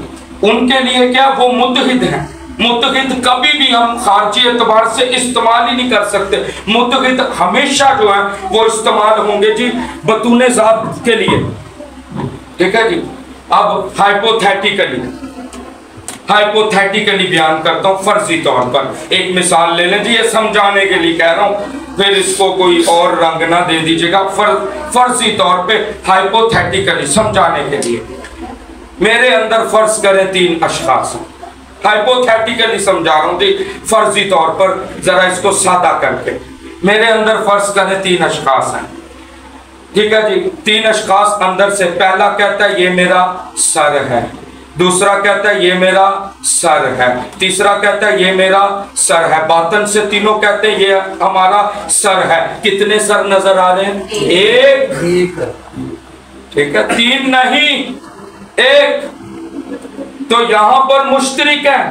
ان کے لیے کیا وہ متحد ہیں۔ متحد کبھی بھی ہم خارجی اعتبار سے استعمال ہی نہیں کر سکتے، متحد ہمیشہ جو ہے وہ استعمال ہوں گے جی بطون ذات کے لیے۔ ٹھیک ہے جی، اب ہائپوتھیٹیکلی بیان کرتا ہوں، فرضی طور پر ایک مثال لے لیں جی، یہ سمجھانے کے لیے کہہ رہا ہوں، پھر اس کو کوئی اور رنگ نہ دے دیجیے گا۔ فرضی طور پہ ہائپوتھیٹیکلی سمجھانے کے لیے میرے اندر فرض کریں تین اشخاص ہیں، ہائپوتھیٹیکلی سمجھا رہا ہوں جی، فرضی طور پر ذرا اس کو سادہ کر کے میرے اندر فرض کریں تین اشخاص ہیں۔ ٹھیک ہے جی، تین اشخاص اندر سے، پہلا کہتا ہے یہ میرا سر ہے، دوسرا کہتا ہے یہ میرا سر ہے، تیسرا کہتا ہے یہ میرا سر ہے۔ باطن سے تینوں کہتے ہیں یہ ہمارا سر ہے۔ کتنے سر نظر آ رہے ہیں؟ ایک۔ ٹھیک ہے، تین نہیں، ایک۔ تو یہاں پر مشترک ہے،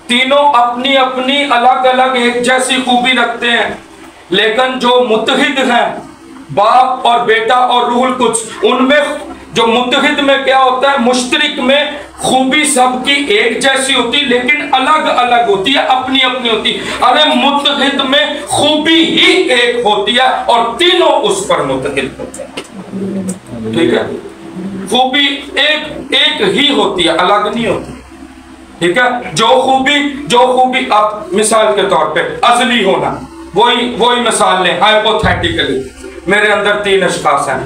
تینوں اپنی اپنی الگ الگ ایک جیسی خوبی رکھتے ہیں، لیکن جو متحد ہیں باپ اور بیٹا اور روح القدس، ان میں جو متحد میں کیا ہوتا ہے؟ مشترک میں خوبی سب کی ایک جیسی ہوتی لیکن الگ الگ ہوتی ہے، اپنی اپنی ہوتی ہے۔ ارے متحد میں خوبی ہی ایک ہوتی ہے اور تینوں اس پر متحد ہوتے ہیں۔ ٹھیک ہے، خوبی ایک ہی ہوتی ہے، الگ نہیں ہوتی۔ ٹھیک ہے، جو خوبی آپ مثال کے طور پہ ازلی ہونا، وہی مثال لیں ہائپوتھیٹیکلی، میرے اندر تین اشخاص ہیں،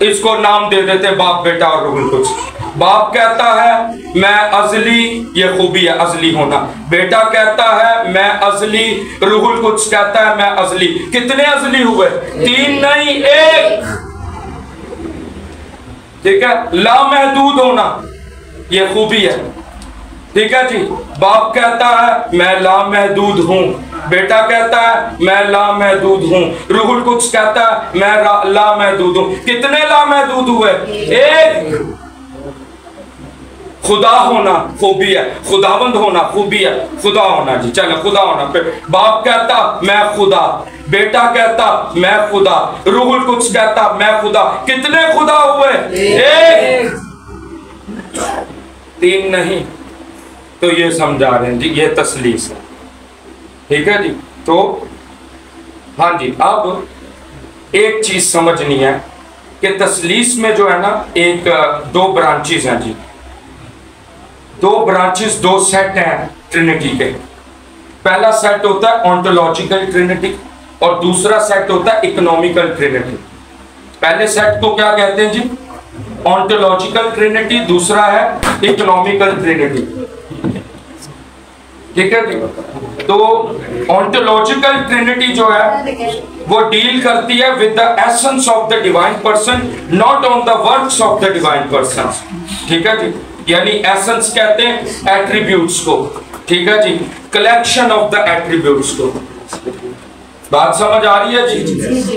اس کو نام دے دیتے باپ بیٹا اور روح القدس۔ باپ کہتا ہے میں ازلی، یہ خوبی ہے ازلی ہونا، بیٹا کہتا ہے میں ازلی، روح القدس کہتا ہے میں ازلی۔ کتنے ازلی ہوئے؟ تین نہیں، ایک۔ ٹھیک ہے، لامحدود ہونا یہ خوبی ہے۔ ٹھیک ہے جی، باپ کہتا ہے میں لامحدود ہوں، بیٹا کہتا ہے میں لامحدود ہوں، روح القدس کہتا ہے میں لامحدود ہوں۔ کتنے لامحدود ہوئے؟ ایک۔ خدا ہونا خوبی ہے، خداوند ہونا خوبی ہے، خدا ہونا جی، چلے خدا ہونا۔ پھر باپ کہتا میں خدا، بیٹا کہتا میں خدا، روح القدس کہتا میں خدا۔ کتنے خدا ہوئے؟ ایک۔ تین نہیں، تو یہ سمجھا رہے ہیں جی، یہ تسلیس ہے۔ ٹھیک ہے جی، تو ہاں جی، اب ایک چیز سمجھنی ہے کہ تسلیس میں جو ہے نا ایک دو برانچز ہیں جی، دو برانچز، دو سیٹ ہیں ٹرینٹی کے۔ پہلا سیٹ ہوتا ہے اونٹولوجیکل ٹرینٹی اور دوسرا سیٹ ہوتا ہے اکنومیکل ٹرینٹی۔ پہلے سیٹ کو کیا کہتے ہیں جی؟ اونٹولوجیکل ٹرینٹی، دوسرا ہے اکنومیکل ٹرینٹی۔ ٹھیک ہے جی، تو اونٹولوجیکل ٹرینٹی جو ہے وہ ڈیل کرتی ہے with the essence of the divine person, not on the works of the divine persons۔ ٹھیک ہے جی، یعنی ایسنس کہتے ہیں ایٹریبیوٹس کو، ٹھیک ہے جی، کلیکشن آف دا ایٹریبیوٹس کو۔ بات سمجھ آ رہی ہے جی؟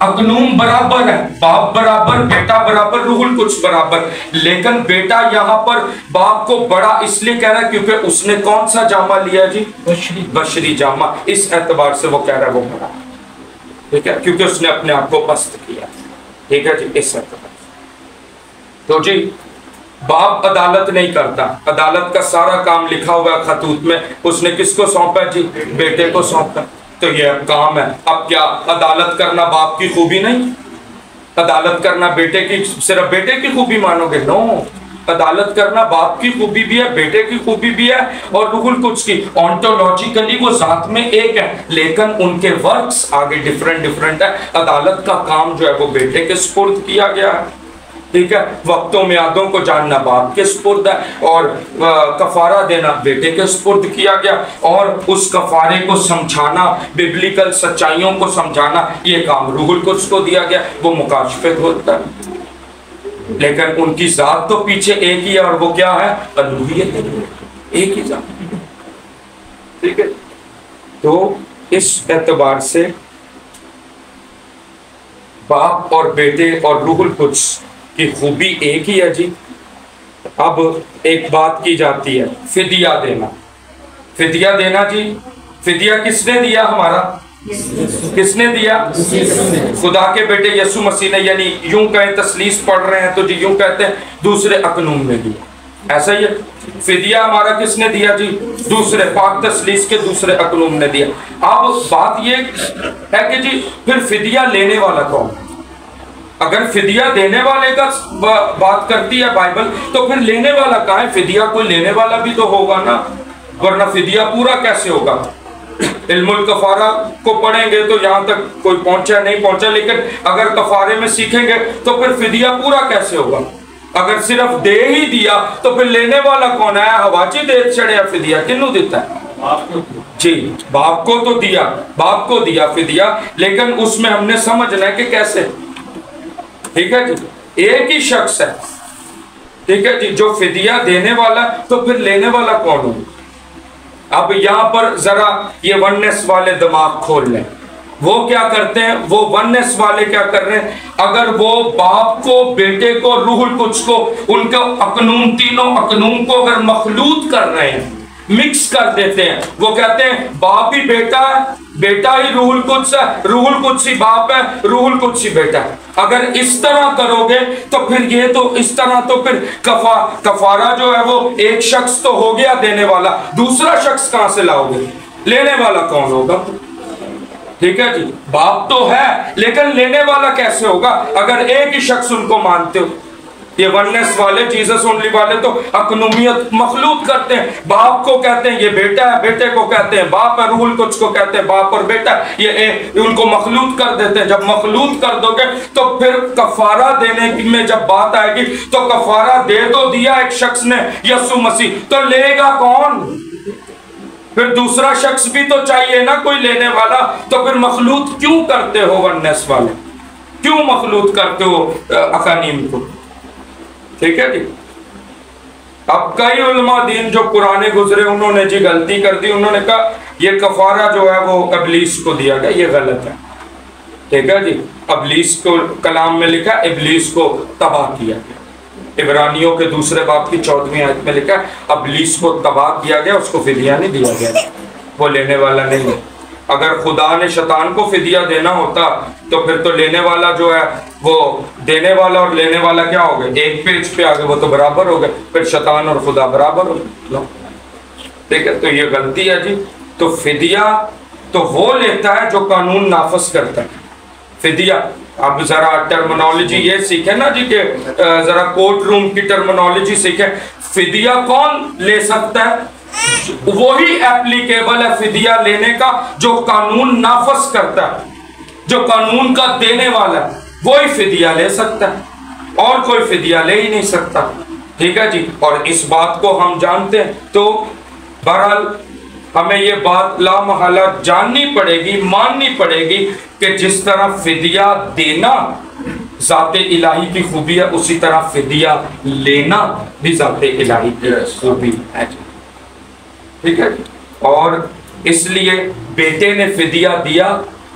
اکنوم برابر ہے، باپ برابر، بیٹا برابر، روح القدس برابر، لیکن بیٹا یہاں پر باپ کو بڑا اس لیے کہہ رہا ہے کیونکہ اس نے کون سا جامہ لیا جی؟ بشری جامہ، اس اعتبار سے وہ کہہ رہا ہے وہ بڑا، ٹھیک ہے، کیونکہ اس نے اپنے آپ کو پست کیا، ٹھیک ہے جی، اس اعتبار سے۔ تو جی باپ عدالت نہیں کرتا، عدالت کا سارا کام لکھا ہوا ہے خطوط میں، اس نے کس کو سونپا جی؟ بیٹے کو سونپا، تو یہ کام ہے۔ اب کیا عدالت کرنا باپ کی خوبی نہیں؟ عدالت کرنا بیٹے کی، صرف بیٹے کی خوبی مانو گے؟ نو، عدالت کرنا باپ کی خوبی بھی ہے، بیٹے کی خوبی بھی ہے، اور روح القدس کی۔ آنٹولوجیکلی وہ ذات میں ایک ہے، لیکن ان کے ورکس آگے ڈیفرنٹ ہے۔ عدالت کا کام جو ہے وہ بیٹے کے سپرد کیا گیا ہے، ٹھیک ہے، وقتوں میعادوں کو جاننا باپ کے سپرد ہے، اور کفارہ دینا بیٹے کے سپرد کیا گیا، اور اس کفارے کو سمجھانا، ببلیکل سچائیوں کو سمجھانا، یہ کام روح القدس کو دیا گیا، وہ مکاشفت ہوتا ہے۔ لیکن ان کی ذات تو پیچھے ایک ہی ہے، اور وہ کیا ہے؟ الوہیت، ایک ہی ذات، ٹھیک ہے۔ تو اس اعتبار سے باپ اور بیٹے اور روح القدس کی خوبی ایک ہی ہے جی۔ اب ایک بات کی جاتی ہے، فدیہ دینا، فدیہ دینا جی، فدیہ کس نے دیا؟ ہمارا کس نے دیا؟ خدا کے بیٹے یسوع مسیح نے، یعنی یوں کہیں تثلیث پڑھ رہے ہیں تو جی یوں کہتے ہیں دوسرے اقنوم نے دیا، ایسا ہی ہے۔ فدیہ ہمارا کس نے دیا جی؟ دوسرے پاک تثلیث کے دوسرے اقنوم نے دیا۔ اب بات یہ ہے کہ جی پھر فدیہ لینے والا کون؟ اگر فدیہ دینے والے کا بات کرتی ہے بائبل، تو پھر لینے والا کہاں ہے؟ فدیہ کوئی لینے والا بھی تو ہوگا نا، ورنہ فدیہ پورا کیسے ہوگا؟ علم الکفارہ کو پڑھیں گے تو یہاں تک کوئی پہنچا نہیں پہنچا، لیکن اگر کفارے میں سیکھیں گے تو پھر فدیہ پورا کیسے ہوگا؟ اگر صرف دے ہی دیا تو پھر لینے والا کون ہے؟ ہواچی دے چڑھیا فدیہ کنوں دیتا ہے؟ جی باپ کو تو دیا، باپ کو دیا فدیہ، لیکن اس میں ہم نے سمجھنا ہے کہ کیسے، ٹھیک ہے جی، ایک ہی شخص ہے، ٹھیک ہے جی، جو فدیہ دینے والا، تو پھر لینے والا کون ہو؟ اب یہاں پر ذرا یہ ونس والے دماغ کھول لیں، وہ کیا کرتے ہیں؟ وہ ونس والے کیا کر رہے ہیں؟ اگر وہ باپ کو، بیٹے کو، روح القدس کو، ان کا اقنوم، تینوں اقنوم کو اگر مخلوط کر رہے ہیں، مکس کر دیتے ہیں، وہ کہتے ہیں باپ ہی بیٹا ہے، بیٹا ہی روح القدس ہے، روح القدس ہی باپ ہے، روح القدس ہی بیٹا ہے۔ اگر اس طرح کرو گے تو پھر یہ تو اس طرح تو پھر کفارہ جو ہے وہ ایک شخص تو ہو گیا دینے والا، دوسرا شخص کہاں سے لاؤ گے؟ لینے والا کون ہوگا؟ ٹھیک ہے جی، باپ تو ہے لیکن لینے والا کیسے ہوگا اگر ایک ہی شخص ان کو مانتے ہو؟ یہ ونس والے، جیزس اونلی والے تو اقنومیت مخلوط کرتے ہیں، باپ کو کہتے ہیں یہ بیٹا ہے، بیٹے کو کہتے ہیں باپ ہے، روح القدس کو کہتے ہیں باپ اور بیٹا، یہ ان کو مخلوط کر دیتے ہیں۔ جب مخلوط کر دو گے تو پھر کفارہ دینے میں جب بات آئے گی تو کفارہ دے تو دیا ایک شخص نے، یسوع مسیح، تو لے گا کون؟ پھر دوسرا شخص بھی تو چاہیے نا کوئی لینے والا، تو پھر مخلوط کیوں کرتے ہو ونس والے؟ کیوں مخلوط کرتے ہو اقانیم کو؟ ٹھیک ہے جی۔ اب کئی علماء دین جو پرانے گزرے انہوں نے جی غلطی کر دی، انہوں نے کہا یہ کفارہ جو ہے وہ ابلیس کو دیا گیا، یہ غلط ہے، ٹھیک ہے جی۔ ابلیس کو کلام میں لکھا ابلیس کو تباہ کیا گیا، عبرانیوں کے دوسرے باب کی 14ویں آیت میں لکھا ابلیس کو تباہ کیا گیا، اس کو فدیہ نہیں دیا گیا، وہ لینے والا نہیں ہے۔ اگر خدا نے شیطان کو فدیہ دینا ہوتا تو پھر تو لینے والا جو ہے وہ دینے والا اور لینے والا کیا ہو گئے؟ ایک پیج پہ آگے وہ تو برابر ہو گئے، پھر شیطان اور خدا برابر ہو گئے، ٹھیک ہے۔ تو یہ غلطی ہے جی۔ تو فدیہ تو وہ لیتا ہے جو قانون نافذ کرتا ہے، فدیہ۔ اب ذرا ٹرمنالوجی یہ سیکھیں نا جی، کہ ذرا کورٹ روم کی ٹرمنالوجی سیکھیں۔ فدیہ کون لے سکتا ہے؟ وہی ایپلیکیبل ہے فدیہ لینے کا جو قانون نافذ کرتا ہے، جو قانون کا دینے والا ہے، وہی فدیہ لے سکتا ہے، اور کوئی فدیہ لے ہی نہیں سکتا، ٹھیک ہے جی۔ اور اس بات کو ہم جانتے ہیں، تو بہرحال ہمیں یہ بات لا محالہ جاننی پڑے گی، ماننی پڑے گی کہ جس طرح فدیہ دینا ذات الہی کی خوبی ہے، اسی طرح فدیہ لینا بھی ذات الہی کی خوبی ہے، ٹھیک ہے۔ اور اس لیے بیٹے نے فدیہ دیا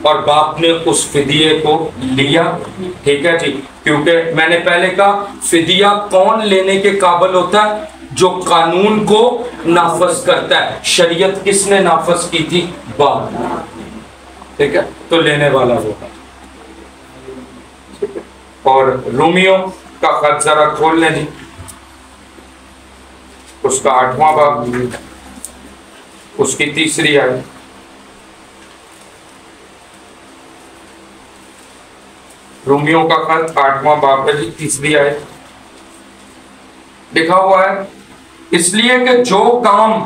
اور باپ نے اس فدیے کو لیا. ٹھیک ہے جی, کیونکہ میں نے پہلے کہا فدیہ کون لینے کے قابل ہوتا ہے؟ جو قانون کو نافذ کرتا ہے. شریعت کس نے نافذ کی تھی؟ باپ. ٹھیک ہے, تو لینے والا ہوگا. اور رومیو کا خط ذرا کھول لیں جی, اس کا 8واں باب, اس کی 3 آیت. رومیو کا خط 8واں باب ہے جی, 3 آیت. لکھا ہوا ہے, اس لیے کہ جو کام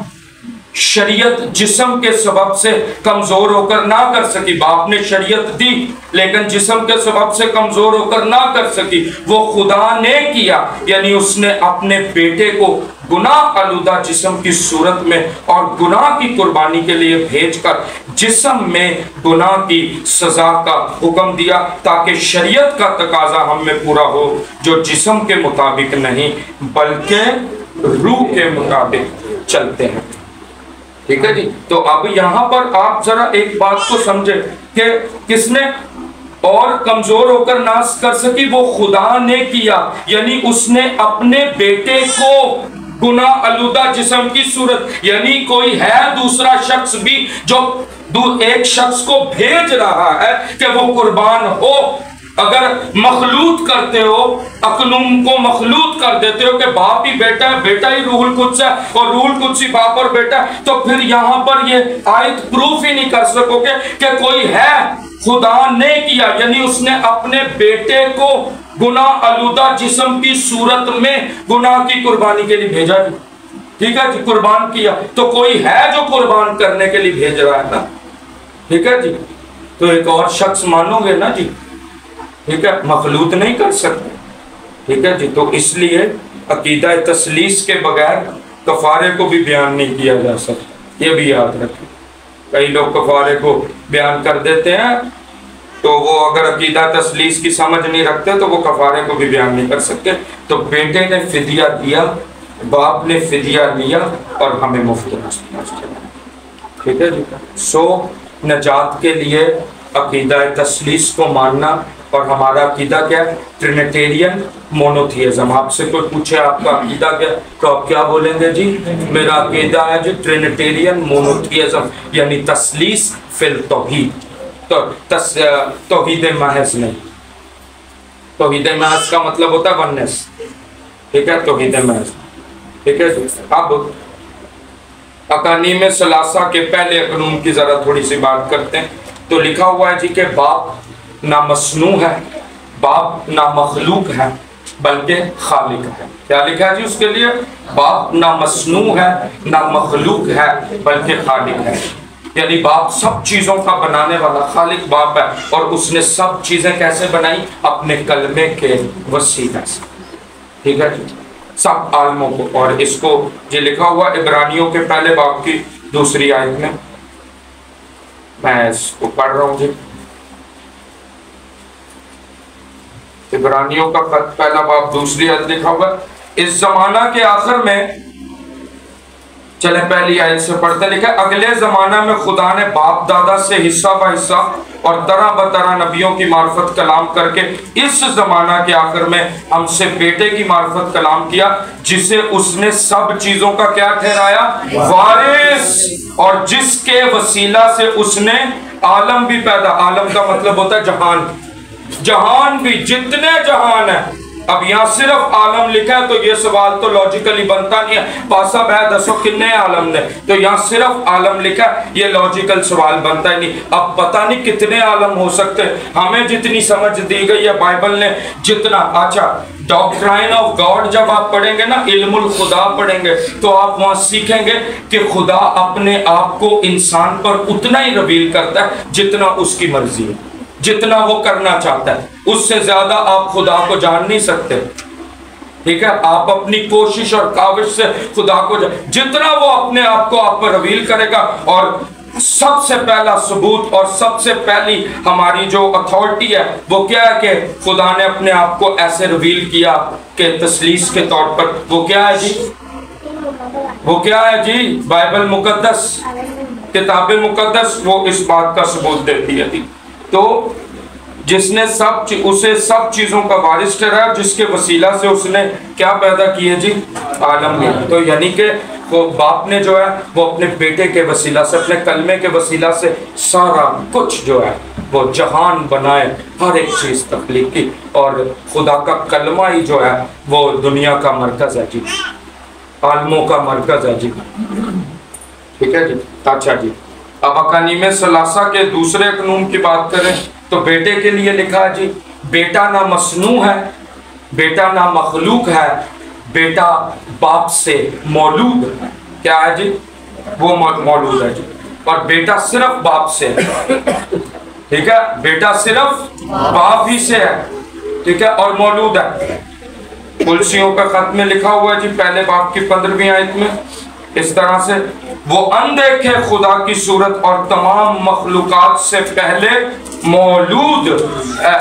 شریعت جسم کے سبب سے کمزور ہو کر نہ کر سکی, باپ نے شریعت دی لیکن جسم کے سبب سے کمزور ہو کر نہ کر سکی, وہ خدا نے کیا. یعنی اس نے اپنے بیٹے کو گناہ آلودہ جسم کی صورت میں اور گناہ کی قربانی کے لیے بھیج کر جسم میں گناہ کی سزا کا حکم دیا, تاکہ شریعت کا تقاضا ہم میں پورا ہو جو جسم کے مطابق نہیں بلکہ روح کے مطابق چلتے ہیں. ٹھیک ہے جی. تو اب یہاں پر آپ ذرا ایک بات کو سمجھے کہ کس نے اور کمزور ہو کر نہ کر سکی, وہ خدا نے کیا. یعنی اس نے اپنے بیٹے کو گناہ آلودہ جسم کی صورت, یعنی کوئی ہے دوسرا شخص بھی جو ایک شخص کو بھیج رہا ہے کہ وہ قربان ہو. اگر مخلوط کرتے ہو, اقنوم کو مخلوط کر دیتے ہو کہ باپ ہی بیٹا ہے, بیٹا ہی روح القدس ہے اور روح القدس ہی باپ اور بیٹا ہے, تو پھر یہاں پر یہ آیت پروف ہی نہیں کر سکو گے کہ کوئی ہے. خدا نے کیا, یعنی اس نے اپنے بیٹے کو گناہ آلودہ جسم کی صورت میں گناہ کی قربانی کے لیے بھیجا. ٹھیک ہے جی, قربان کیا. تو کوئی ہے جو قربان کرنے کے لیے بھیج رہا ہے نا. ٹھیک ہے جی. تو ایک اور شخص مانو گے نا جی. ٹھیک ہے, مخلوط نہیں کر سکتے. ٹھیک ہے جی. تو اس لیے عقیدہ تثلیث کے بغیر کفارے کو بھی بیان نہیں کیا جا سکتا, یہ بھی یاد رکھیں. کئی لوگ کفارے کو بیان کر دیتے ہیں, تو وہ اگر عقیدہ تثلیث کی سمجھ نہیں رکھتے تو وہ کفارے کو بھی بیان نہیں کر سکتے. تو بیٹے نے فدیہ دیا, باپ نے فدیہ لیا اور ہمیں مفت میں. ٹھیک ہے جی. سو نجات کے لیے عقیدہ تثلیث کو ماننا. اور ہمارا عقیدہ کیا ہے؟ ٹرینیٹیرین مونوتھیزم. آپ سے کوئی پوچھے آپ کا عقیدہ کیا, تو آپ کیا بولیں گے جی؟ میرا عقیدہ ہے جی ٹرینیٹیرین مونوتھیزم, یعنی تثلیث فی التوحید. تو توحید محض نہیں. توحید محض کا مطلب ہوتا ہے وننس. ٹھیک ہے, توحید محض. ٹھیک ہے. اب اقانیم ثلاثہ کے پہلے اقنوم کی ذرا تھوڑی سی بات کرتے ہیں. تو لکھا ہوا ہے جی کہ باپ نہ مصنوع ہے, باپ نہ مخلوق ہے بلکہ خالق ہے. کیا لکھا ہے جی اس کے لیے؟ باپ نہ مصنوع ہے نہ مخلوق ہے بلکہ خالق ہے. یعنی باپ سب چیزوں کا بنانے والا خالق باپ ہے, اور اس نے سب چیزیں کیسے بنائی؟ اپنے کلمے کے وسیلہ سے. ٹھیک ہے جی, سب عالموں کو. اور اس کو یہ لکھا ہوا عبرانیوں کے پہلے باب کی 2 آیت میں اس کو پڑھ رہا ہوں جی. عبرانیوں کا خط پہلا باب 2 آیت لکھا ہوا, اس زمانہ کے آخر میں, چلیں پہلی آیت سے پڑھتے. لکھا اگلے زمانہ میں خدا نے باپ دادا سے حصہ بہ حصہ اور طرح بطرح نبیوں کی معرفت کلام کر کے اس زمانہ کے آخر میں ہم سے بیٹے کی معرفت کلام کیا, جسے اس نے سب چیزوں کا کیا ٹھہرایا؟ وارث, اور جس کے وسیلہ سے اس نے عالم بھی پیدا. عالم کا مطلب ہوتا ہے جہان. جہان بھی, جتنے جہان ہیں. اب یہاں صرف عالم لکھا ہے تو یہ سوال تو لاجیکلی بنتا نہیں ہے, پاسا بہ دسو کتنے عالم نے, تو یہاں صرف عالم لکھا ہے, یہ لاجیکل سوال بنتا ہی نہیں. اب پتہ نہیں کتنے عالم ہو سکتے, ہمیں جتنی سمجھ دی گئی ہے بائبل نے جتنا. اچھا, ڈاکٹرائن آف گاڈ جب آپ پڑھیں گے نا, علم الخدا پڑھیں گے, تو آپ وہاں سیکھیں گے کہ خدا اپنے آپ کو انسان پر اتنا ہی ریویل کرتا ہے جتنا اس کی مرضی ہے, جتنا وہ کرنا چاہتا ہے. اس سے زیادہ آپ خدا کو جان نہیں سکتے. ٹھیک ہے, آپ اپنی کوشش اور کاوش سے خدا کو جتنا وہ اپنے آپ کو آپ پر ریویل کرے گا. اور سب سے پہلا ثبوت اور سب سے پہلی ہماری جو اتھارٹی ہے وہ کیا ہے کہ خدا نے اپنے آپ کو ایسے ریویل کیا کہ تثلیث کے طور پر. وہ کیا ہے جی؟ وہ کیا ہے جی؟ بائبل مقدس, کتاب مقدس وہ اس بات کا ثبوت دیتی ہے تو جس نے اسے سب چیزوں کا وارث ٹھہرایا، جس کے وسیلہ سے اس نے کیا پیدا کیے جی؟ عالم میں۔ تو یعنی کہ وہ باپ نے جو ہے وہ اپنے بیٹے کے وسیلہ سے، اپنے کلمے کے وسیلہ سے سارا کچھ جو ہے وہ جہان بنائے، ہر ایک چیز تخلیق کی، اور خدا کا کلمہ ہی جو ہے وہ دنیا کا مرکز ہے جی، عالموں کا مرکز ہے جی۔ ٹھیک ہے جی۔ اچھا جی، اب اقانیم ثلاثہ کے دوسرے قانون کی بات کریں تو بیٹے کے لیے لکھا ہے جی، بیٹا نہ مصنوع ہے، بیٹا نہ مخلوق ہے، بیٹا باپ سے مولود ہے۔ کیا ہے جی؟ وہ مولود ہے جی، اور بیٹا صرف باپ سے ہے۔ ٹھیک ہے، بیٹا صرف باپ ہی سے ہے، ٹھیک ہے، اور مولود ہے۔ کلسیوں کا خط میں لکھا ہوا ہے جی، پہلے باب کی 15ویں آیت میں اس طرح سے، وہ اندیکھے خدا کی صورت اور تمام مخلوقات سے پہلے مولود ہے۔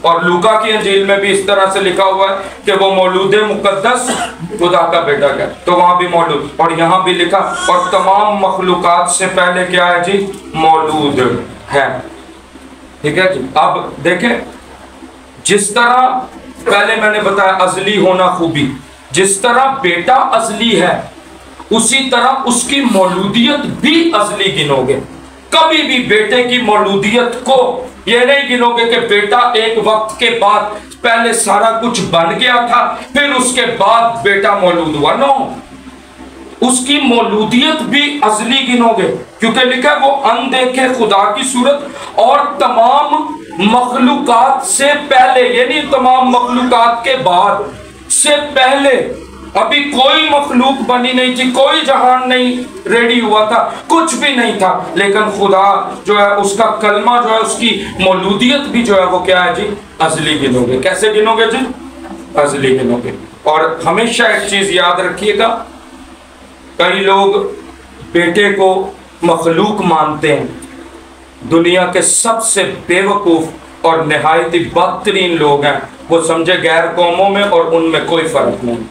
اور لوکا کی انجیل میں بھی اس طرح سے لکھا ہوا ہے کہ وہ مولود مقدس خدا کا بیٹا ہے، تو وہاں بھی مولود، اور یہاں بھی لکھا اور تمام مخلوقات سے پہلے کیا ہے جی؟ مولود ہے۔ ٹھیک ہے جی۔ اب دیکھیں، جس طرح پہلے میں نے بتایا ازلی ہونا خوبی، جس طرح بیٹا ازلی ہے اسی طرح اس کی مولودیت بھی ازلی گنو گے۔ کبھی بھی بیٹے کی مولودیت کو یہ نہیں گنو گے کہ بیٹا ایک وقت کے بعد پہلے سارا کچھ بن گیا تھا پھر اس کے بعد بیٹا مولود ہوا، نو، اس کی مولودیت بھی ازلی گنو گے، کیونکہ لکھا ہے وہ اندیکھے خدا کی صورت اور تمام مخلوقات سے پہلے، یعنی تمام مخلوقات کے بعد سے پہلے، ابھی کوئی مخلوق بنی نہیں تھی، کوئی جہان نہیں ریڈی ہوا تھا، کچھ بھی نہیں تھا، لیکن خدا جو ہے اس کا کلمہ جو ہے اس کی مولودیت بھی جو ہے وہ کیا ہے جی؟ ازلی گنو گے۔ کیسے گنو گے جی؟ ازلی گنو گے۔ اور ہمیشہ ایک چیز یاد رکھیے گا، کئی لوگ بیٹے کو مخلوق مانتے ہیں، دنیا کے سب سے بے وقوف اور نہایت بدترین لوگ ہیں، وہ سمجھے غیر قوموں میں اور ان میں کوئی فرق نہیں۔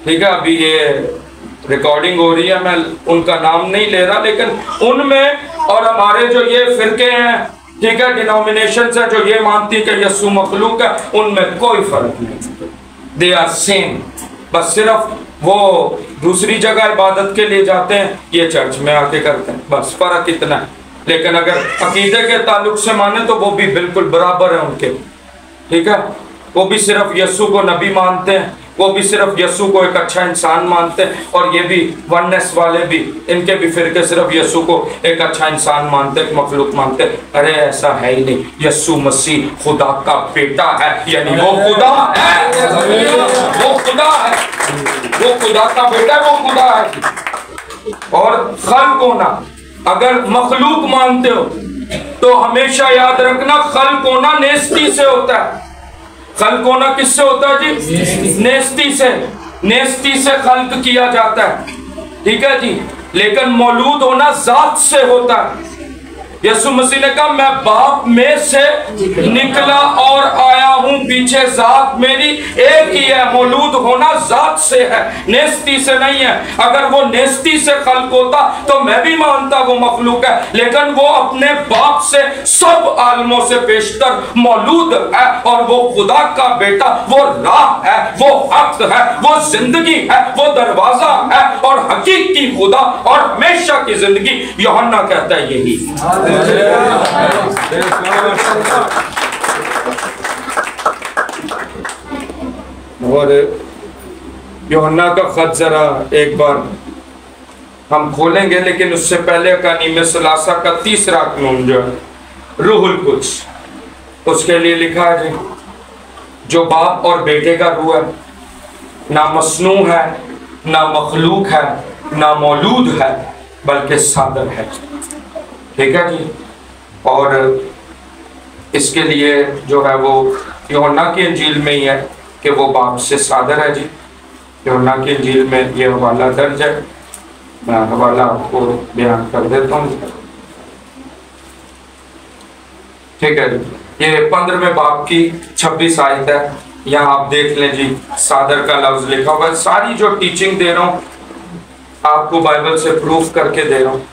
ٹھیک ہے، ابھی یہ ریکارڈنگ ہو رہی ہے، میں ان کا نام نہیں لے رہا، لیکن ان میں اور ہمارے جو یہ فرقے ہیں، ٹھیک ہے، ڈینومینیشنز ہیں جو یہ مانتی کہ یسوع مخلوق ہے، ان میں کوئی فرق نہیں، دے آر سیم۔ بس صرف وہ دوسری جگہ عبادت کے لیے جاتے ہیں، یہ چرچ میں آ کے کرتے ہیں، بس فرق اتنا ہے۔ لیکن اگر عقیدے کے تعلق سے مانے تو وہ بھی بالکل برابر ہیں ان کے، ٹھیک ہے، وہ بھی صرف یسوع کو نبی مانتے ہیں، وہ بھی صرف یسوع کو ایک اچھا انسان مانتے ہیں، اور یہ بھی ونس والے بھی، ان کے بھی فرقے صرف یسوع کو ایک اچھا انسان مانتے ہیں، ایک مخلوق مانتے ہیں۔ ارے ایسا ہے ہی نہیں، یسوع مسیح خدا کا بیٹا ہے، یعنی وہ خدا ہے، وہ خدا ہے، وہ خدا کا بیٹا ہے، وہ خدا ہے۔ اور خلق ہونا، اگر مخلوق مانتے ہو تو ہمیشہ یاد رکھنا خلق ہونا نیستی سے ہوتا ہے۔ خلق ہونا کس سے ہوتا ہے جی؟ نیستی سے، نیستی سے خلق کیا جاتا ہے، ٹھیک ہے جی، لیکن مولود ہونا ذات سے ہوتا ہے۔ یسوع مسیح نے کہا میں باپ میں سے نکلا اور آیا ہوں، پیچھے ذات میری ایک ہی ہے، مولود ہونا ذات سے ہے، نیستی سے نہیں ہے۔ اگر وہ نیستی سے خلق ہوتا تو میں بھی مانتا وہ مخلوق ہے، لیکن وہ اپنے باپ سے سب عالموں سے بیشتر مولود ہے، اور وہ خدا کا بیٹا، وہ راہ ہے، وہ حق ہے، وہ زندگی ہے، وہ دروازہ ہے، اور حقیقی خدا اور ہمیشہ کی زندگی۔ یوحنا کہتا ہے یہی۔ اور یوحنا کا خط ذرا ایک بار ہم کھولیں گے، لیکن اس سے پہلے اقانیم ثلاثہ کا تیسرا قانون جو ہے روح القدس، اس کے لیے لکھا ہے جی، جو باپ اور بیٹے کا روح ہے، نہ مصنوع ہے، نہ مخلوق ہے، نہ مولود ہے، بلکہ صادر ہے۔ ٹھیک ہے جی۔ اور اس کے لیے جو ہے وہ یوحنا کی انجیل میں ہی ہے کہ وہ باپ سے صادر ہے جی۔ یوحنا کی انجیل میں یہ حوالہ درج ہے، میں حوالہ آپ کو بیان کر دیتا ہوں۔ ٹھیک ہے جی، یہ 15ویں باب کی 26 آیت ہے، یہاں آپ دیکھ لیں جی، صادر کا لفظ لکھا ہوا ہے۔ ساری جو ٹیچنگ دے رہا ہوں آپ کو بائبل سے پروف کر کے دے رہا ہوں۔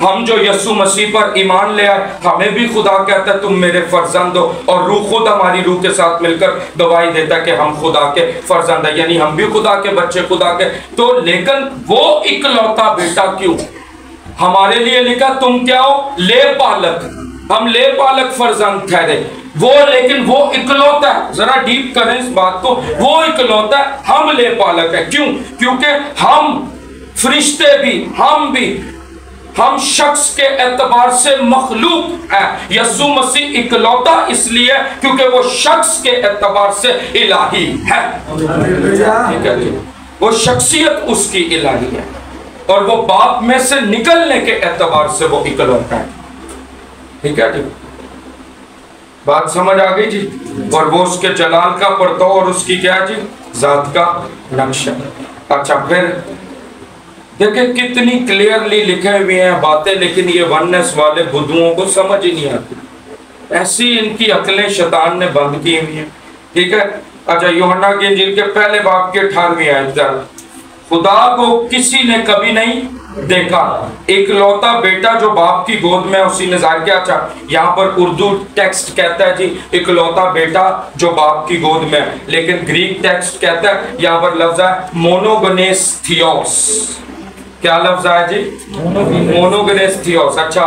ہم جو یسوع مسیح پر ایمان لے آئے ہمیں بھی خدا کہتا ہے تم میرے فرزند ہو، اور روح خود ہماری روح کے ساتھ مل کر گواہی دیتا ہے کہ ہم خدا کے فرزند ہیں، یعنی ہم بھی خدا کے بچے، خدا کے۔ تو لیکن وہ اکلوتا بیٹا کیوں؟ ہمارے لیے لکھا تم کیا ہو؟ لے پالک، ہم لے پالک فرزند ٹھہرے وہ، لیکن وہ اکلوتا ہے، ذرا ڈیپ کریں اس بات کو، وہ اکلوتا ہے، ہم لے پالک ہے۔ کیوں؟ کیونکہ ہم فرشتے بھی، ہم شخص کے اعتبار سے مخلوق ہیں۔ یسوع مسیح اکلوتا اس لیے کیونکہ وہ شخص کے اعتبار سے الہی ہے، ٹھیک ہے جی، وہ شخصیت اس کی الہی ہے، اور وہ باپ میں سے نکلنے کے اعتبار سے وہ اکلوتا ہے، ٹھیک ہے جی، بات سمجھ آ گئی جی؟ اور وہ اس کے جلال کا پرتو اور اس کی کیا جی؟ ذات کا نقشہ۔ اچھا، پھر دیکھیں کتنی کلیئرلی لکھے ہوئے ہیں باتیں، لیکن یہ ونس والے بدھوؤں کو سمجھ ہی نہیں آتی، ایسی ان کی عقلیں شیطان نے بند کی ہوئی ہیں، ٹھیک ہے۔ اچھا، یوحنا کی انجیل کے پہلے باب کے 18ویں آیت کا، خدا کو کسی نے کبھی نہیں دیکھا، اکلوتا بیٹا جو باپ کی گود میں اسی نے ظاہر کیا۔ اچھا، یہاں پر اردو ٹیکسٹ کہتا ہے جی اکلوتا بیٹا جو باپ کی گود میں، لیکن گریک ٹیکسٹ کہتا ہے، یہاں پر لفظ ہے مونوگنیس تھیوس۔ کیا لفظ ہے جی؟ مونوگنیس تھیوس۔ اچھا،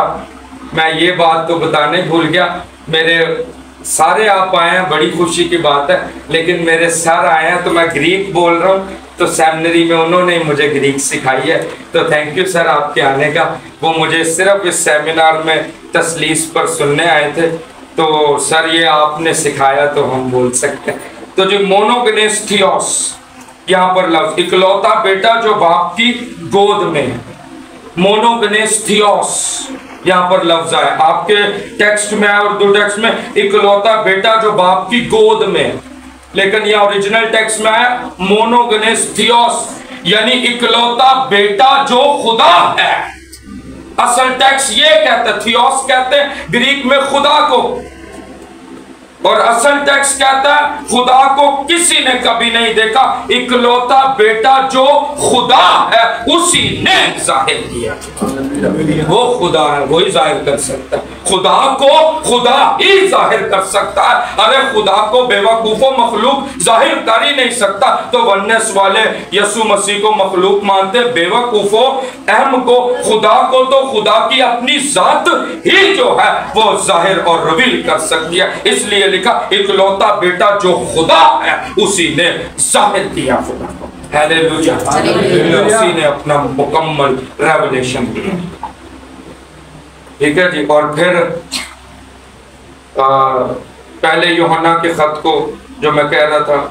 میں یہ بات تو بتانے بھول گیا، میرے سارے آپ آئے ہیں، بڑی خوشی کی بات ہے، لیکن میرے سر آئے ہیں تو میں گریک بول رہا ہوں، تو سیمنری میں انہوں نے مجھے گریک سکھائی ہے، تو تھینک یو سر آپ کے آنے کا۔ وہ مجھے صرف اس سیمینار میں تثلیث پر سننے آئے تھے، تو سر یہ آپ نے سکھایا تو ہم بول سکتے ہیں۔ تو جو مونوگنیس تھیوس، یہاں پر لفظ اکلوتا بیٹا جو باپ کی گود میں، مونوگنیس تھیوس یہاں پر لفظ ہے، آپ کے ٹیکسٹ میں ہے، اردو ٹیکسٹ میں اکلوتا بیٹا جو باپ کی گود میں، لیکن یہ اوریجنل ٹیکسٹ میں ہے مونوگنیس تھیوس، یعنی اکلوتا بیٹا جو خدا ہے۔ اصل ٹیکسٹ یہ کہتا ہے، تھیوس کہتے ہیں گریک میں خدا کو، اور اصل ٹیکسٹ کہتا ہے خدا کو کسی نے کبھی نہیں دیکھا، اکلوتا بیٹا جو خدا ہے اسی نے ظاہر کیا۔ وہ خدا ہے، وہی ظاہر کر سکتا ہے، خدا کو خدا ہی ظاہر کر سکتا ہے۔ ارے خدا کو بے وقوف و مخلوق ظاہر کر ہی نہیں سکتا، تو ونس والے یسوع مسیح کو مخلوق مانتے، بے وقوف و اہم کو، خدا کو تو خدا کی اپنی ذات ہی جو ہے وہ ظاہر اور ریویل کر سکتی ہے، اس لیے لکھا اکلوتا بیٹا جو خدا ہے اسی نے ظاہر کیا خدا کو۔ ہیلیلویا، اسی نے اپنا مکمل ریویلیشن دیا، ٹھیک ہے جی۔ اور پھر پہلے یوحنا کے خط کو جو میں کہہ رہا تھا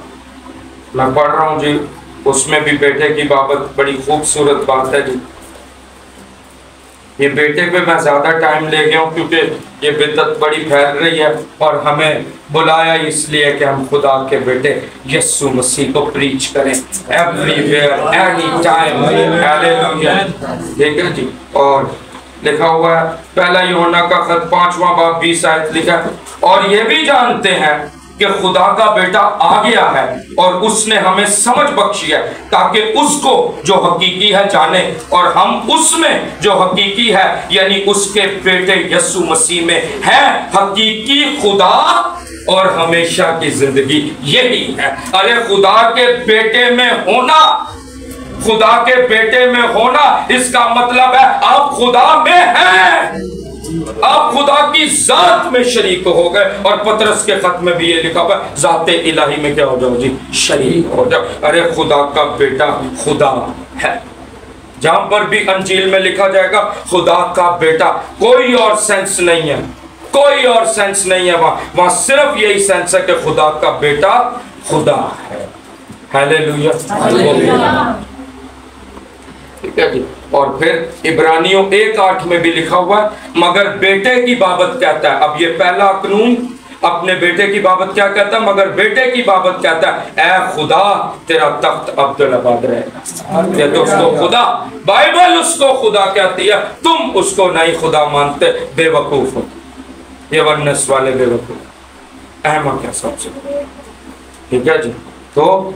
میں پڑھ رہا ہوں جی، اس میں بھی بیٹے کی بابت بڑی خوبصورت بات ہے جی۔ یہ بیٹے پہ میں زیادہ ٹائم لے گیا ہوں کیونکہ یہ بدعت بڑی پھیل رہی ہے، اور ہمیں بلایا اس لیے کہ ہم خدا کے بیٹے یسوع مسیح کو پریچ کریں every where any time, hallelujah, ٹھیک ہے جی۔ اور لکھا ہوا ہے پہلا یوحنا کا خط 5واں باب 20 آیت لکھا ہے، اور یہ بھی جانتے ہیں کہ خدا کا بیٹا آ گیا ہے اور اس نے ہمیں سمجھ بخشی ہے تاکہ اس کو جو حقیقی ہے جانے، اور ہم اس میں جو حقیقی ہے یعنی اس کے بیٹے یسوع مسیح میں ہے حقیقی خدا اور ہمیشہ کی زندگی یہی ہے۔ ارے خدا کے بیٹے میں ہونا، خدا کے بیٹے میں ہونا اس کا مطلب ہے آپ خدا میں ہیں، آپ خدا کی ذات میں شریک ہو گئے، اور پطرس کے خط میں بھی یہ لکھا ہوا ہے ذات الہی میں کیا ہو جاؤ جی؟ شریک ہو جاؤ۔ ارے خدا کا بیٹا خدا ہے، جہاں پر بھی انجیل میں لکھا جائے گا خدا کا بیٹا، کوئی اور سینس نہیں ہے، کوئی اور سینس نہیں ہے، وہاں صرف یہی سینس ہے کہ خدا کا بیٹا خدا ہے۔ ہیلیلویا، ٹھیک ہے جی۔ اور پھر عبرانیوں 1:8 میں بھی لکھا ہوا ہے مگر بیٹے کی بابت کہتا ہے، اب یہ پہلا قانون اپنے بیٹے کی بابت کیا کہتا ہے؟ مگر بیٹے کی بابت کہتا ہے اے خدا تیرا تخت ابدالآباد رہے گا۔ یہ تو اس کو خدا، بائبل اس کو خدا کہتی ہے، تم اس کو نہیں خدا مانتے، بے وقوف ہو، یہ ونس والے بے وقوف، احمق ہے سب سے، ٹھیک ہے جی۔ تو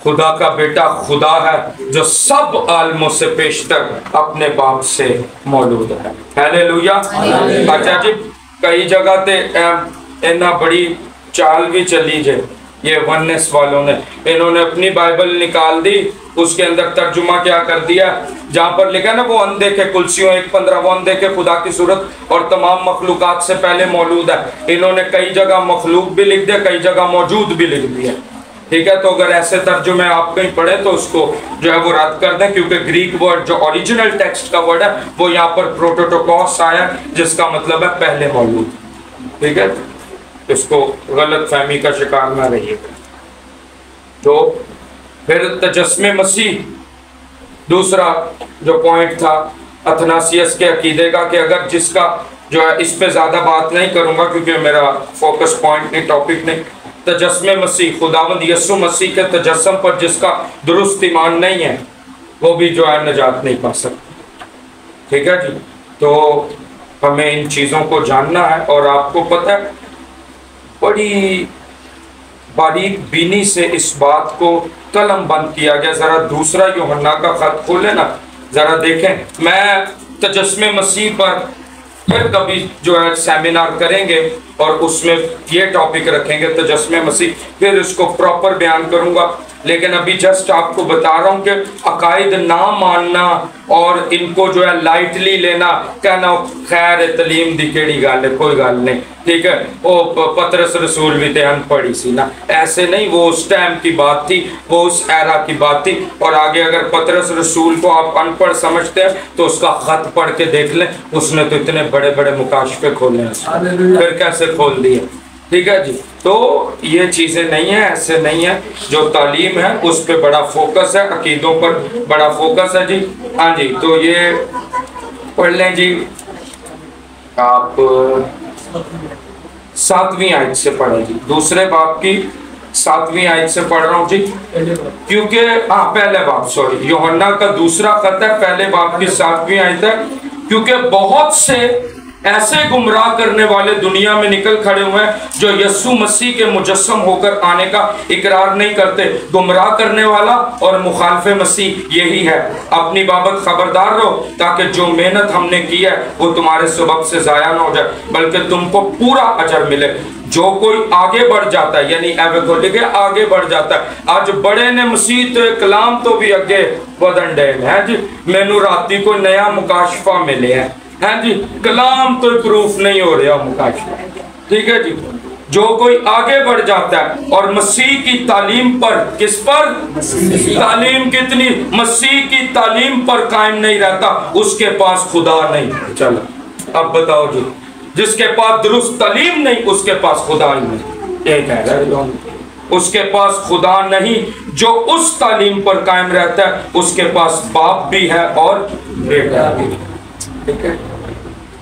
خدا کا بیٹا خدا ہے جو سب عالموں سے پیشتر اپنے باپ سے مولود ہے. ہیلیلویا. اچھا جی کئی جگہ تے اینا بڑی چال بھی چلی جائے یہ ونس والوں نے. انہوں نے اپنی بائبل نکال دی, اس کے اندر ترجمہ کیا کر دیا, جہاں پر لکھا نا وہ اندھے کے کلسیوں 1:15 وہ اندھے کے خدا کی صورت اور تمام مخلوقات سے پہلے مولود ہے. انہوں نے کئی جگہ مخلوق بھی لکھ دیا, کئی جگہ موجود بھی لکھ دیا. ٹھیک ہے, تو اگر ایسے ترجمے آپ کہیں پڑھیں تو اس کو جو ہے وہ رد کر دیں, کیونکہ گریک ورڈ جو اوریجنل ٹیکسٹ کا ورڈ ہے وہ یہاں پر پروٹوٹوکوس آیا جس کا مطلب ہے پہلے مولود. ٹھیک ہے, اس کو غلط فہمی کا شکار نہ رہیے. تو پھر تجسم مسیح دوسرا جو پوائنٹ تھا اتھناسیس کے عقیدے کا, کہ اگر جس کا جو ہے اس پہ زیادہ بات نہیں کروں گا کیونکہ میرا فوکس پوائنٹ نہیں, ٹاپک نہیں. تجسم مسیح خداوند یسوع مسیح کے تجسم پر جس کا درست ایمان نہیں ہے وہ بھی جو ہے نجات نہیں پا سکتا. ٹھیک ہے جی, تو ہمیں ان چیزوں کو جاننا ہے. اور آپ کو پتہ ہے بڑی باریک بینی سے اس بات کو قلم بند کیا گیا. ذرا دوسرا یوحنا کا خط کھولیں نا, ذرا دیکھیں. میں تجسم مسیح پر پھر کبھی جو ہے سیمینار کریں گے اور اس میں یہ ٹاپک رکھیں گے تجسم مسیح, پھر اس کو پراپر بیان کروں گا. لیکن ابھی جسٹ آپ کو بتا رہا ہوں کہ عقائد نہ ماننا اور ان کو جو ہے لائٹلی لینا, کہنا خیر تعلیم دی کیڑی گل ہے, کوئی گل نہیں. ٹھیک ہے, وہ پطرس رسول بھی تے ان پڑھی سی نا, ایسے نہیں, وہ اس ٹائم کی بات تھی, وہ اس ایرا کی بات تھی. اور آگے اگر پطرس رسول کو آپ ان پڑھ سمجھتے ہیں تو اس کا خط پڑھ کے دیکھ لیں, اس نے تو اتنے بڑے بڑے مکاشفے کھولے ہیں, پھر کیسے کھول دیے. ٹھیک ہے جی, تو یہ چیزیں نہیں ہیں, ایسے نہیں ہیں. جو تعلیم ہے اس پہ بڑا فوکس ہے, عقیدوں پر بڑا فوکس ہے جی. ہاں جی, تو یہ پڑھ لیں جی, آپ 7ویں آیت سے پڑھیں جی, دوسرے باب کی 7ویں آیت سے پڑھ رہا ہوں جی, کیونکہ پہلے باب, سوری, یوحنا کا دوسرا خط ہے, پہلے باب کی 7ویں آیت ہے. کیونکہ بہت سے ایسے گمراہ کرنے والے دنیا میں نکل کھڑے ہوئے ہیں جو یسوع مسیح کے مجسم ہو کر آنے کا اقرار نہیں کرتے. گمراہ کرنے والا اور مخالف مسیح یہی ہے. اپنی بابت خبردار رہو تاکہ جو محنت ہم نے کی ہے وہ تمہارے سبب سے ضائع نہ ہو جائے بلکہ تم کو پورا اجر ملے. جو کوئی آگے بڑھ جاتا ہے, یعنی ایوے آگے بڑھ جاتا ہے. آج بڑے نے مسیح تو کلام تو بھی اگے بدن ڈیل ہے جی, مینو راتی کوئی نیا مکاشفہ ملے ہے جی, کلام تو پروف نہیں ہو رہا مکاشفہ. ٹھیک ہے جی, جو کوئی آگے بڑھ جاتا ہے اور مسیح کی تعلیم پر, کس پر, تعلیم کتنی, مسیح کی تعلیم پر قائم نہیں رہتا, اس کے پاس خدا نہیں. چلو اب بتاؤ جی, جس کے پاس درست تعلیم نہیں اس کے پاس خدا ہی نہیں. ایک ہے اس کے پاس خدا نہیں. جو اس تعلیم پر قائم رہتا ہے اس کے پاس باپ بھی ہے اور بیٹا بھی. ٹھیک ہے,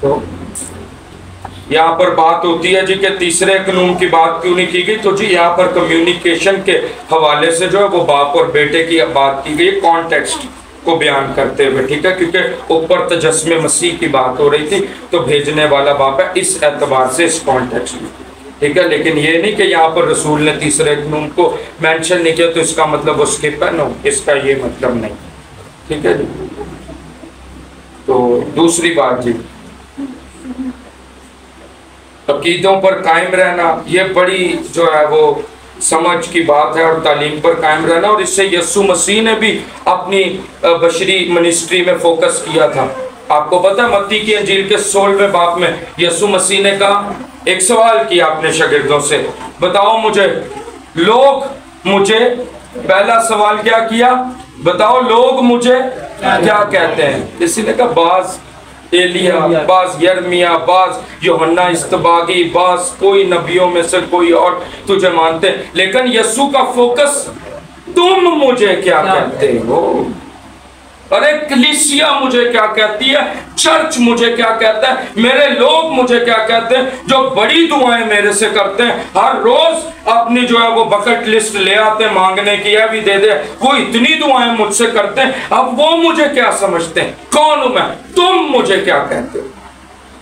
تو یہاں پر بات ہوتی ہے جی کہ تیسرے قانون کی بات کیوں نہیں کی گئی, تو جی یہاں پر کمیونیکیشن کے حوالے سے جو ہے وہ باپ اور بیٹے کی بات کی گئی کانٹیکسٹ کو بیان کرتے ہوئے. ٹھیک ہے, کیونکہ اوپر تجسم مسیح کی بات ہو رہی تھی تو بھیجنے والا باپ ہے اس اعتبار سے اس کانٹیکسٹ میں. ٹھیک ہے, لیکن یہ نہیں کہ یہاں پر رسول نے تیسرے قانون کو مینشن نہیں کیا تو اس کا مطلب وہ اسکپ ہے. نو, اس کا یہ مطلب نہیں. ٹھیک ہے جی, تو دوسری بات جی, عقیدوں پر قائم رہنا یہ بڑی جو ہے وہ سمجھ کی بات ہے, اور تعلیم پر قائم رہنا. اور اس سے یسوع مسیح نے بھی اپنی بشری منسٹری میں فوکس کیا تھا. آپ کو پتہ ہے متی کی انجیل کے 16ویں باب میں یسوع مسیح نے کہا, ایک سوال کیا اپنے شاگردوں سے, بتاؤ مجھے لوگ مجھے, پہلا سوال کیا کیا, بتاؤ لوگ مجھے کیا کہتے ہیں. اسی نے کہا بعض ایلیا, بعض یرمیا, بعض یوحنا استباغی, بعض کوئی نبیوں میں سے کوئی اور تجھے مانتے. لیکن یسوع کا فوکس تم مجھے کیا کہتے ہو. ارے کلیسیا مجھے کیا کہتی ہے, چرچ مجھے کیا کہتا ہے, میرے لوگ مجھے کیا کہتے ہیں جو بڑی دعائیں میرے سے کرتے ہیں, ہر روز اپنی جو ہے وہ بکٹ لسٹ لے آتے ہیں مانگنے کی, ہے بھی دے دے, وہ اتنی دعائیں مجھ سے کرتے ہیں. اب وہ مجھے کیا سمجھتے ہیں, کون ہوں میں, تم مجھے کیا کہتے ہو.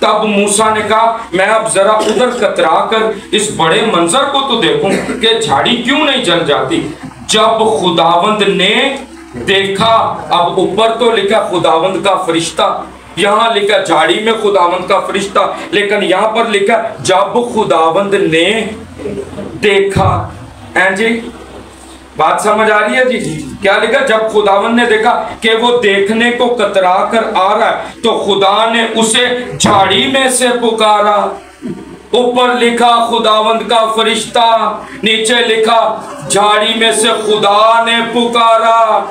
تب موسیٰ نے کہا میں اب ذرا ادھر کترا کر اس بڑے منظر کو تو دیکھوں کہ جھاڑی کیوں نہیں جل جاتی۔ جب خداوند نے دیکھا، اب اوپر تو لکھا خداوند کا فرشتہ، یہاں لکھا جھاڑی میں خداوند کا فرشتہ، لیکن یہاں پر لکھا جب خداوند نے دیکھا۔ جی بات سمجھ آ رہی ہے جی؟ کیا لکھا؟ جب خداوند نے دیکھا کہ وہ دیکھنے کو کترا کر آ رہا ہے تو خدا نے اسے جھاڑی میں سے پکارا۔ اوپر لکھا خداوند کا فرشتہ، نیچے لکھا جھاڑی میں سے خدا نے پکارا۔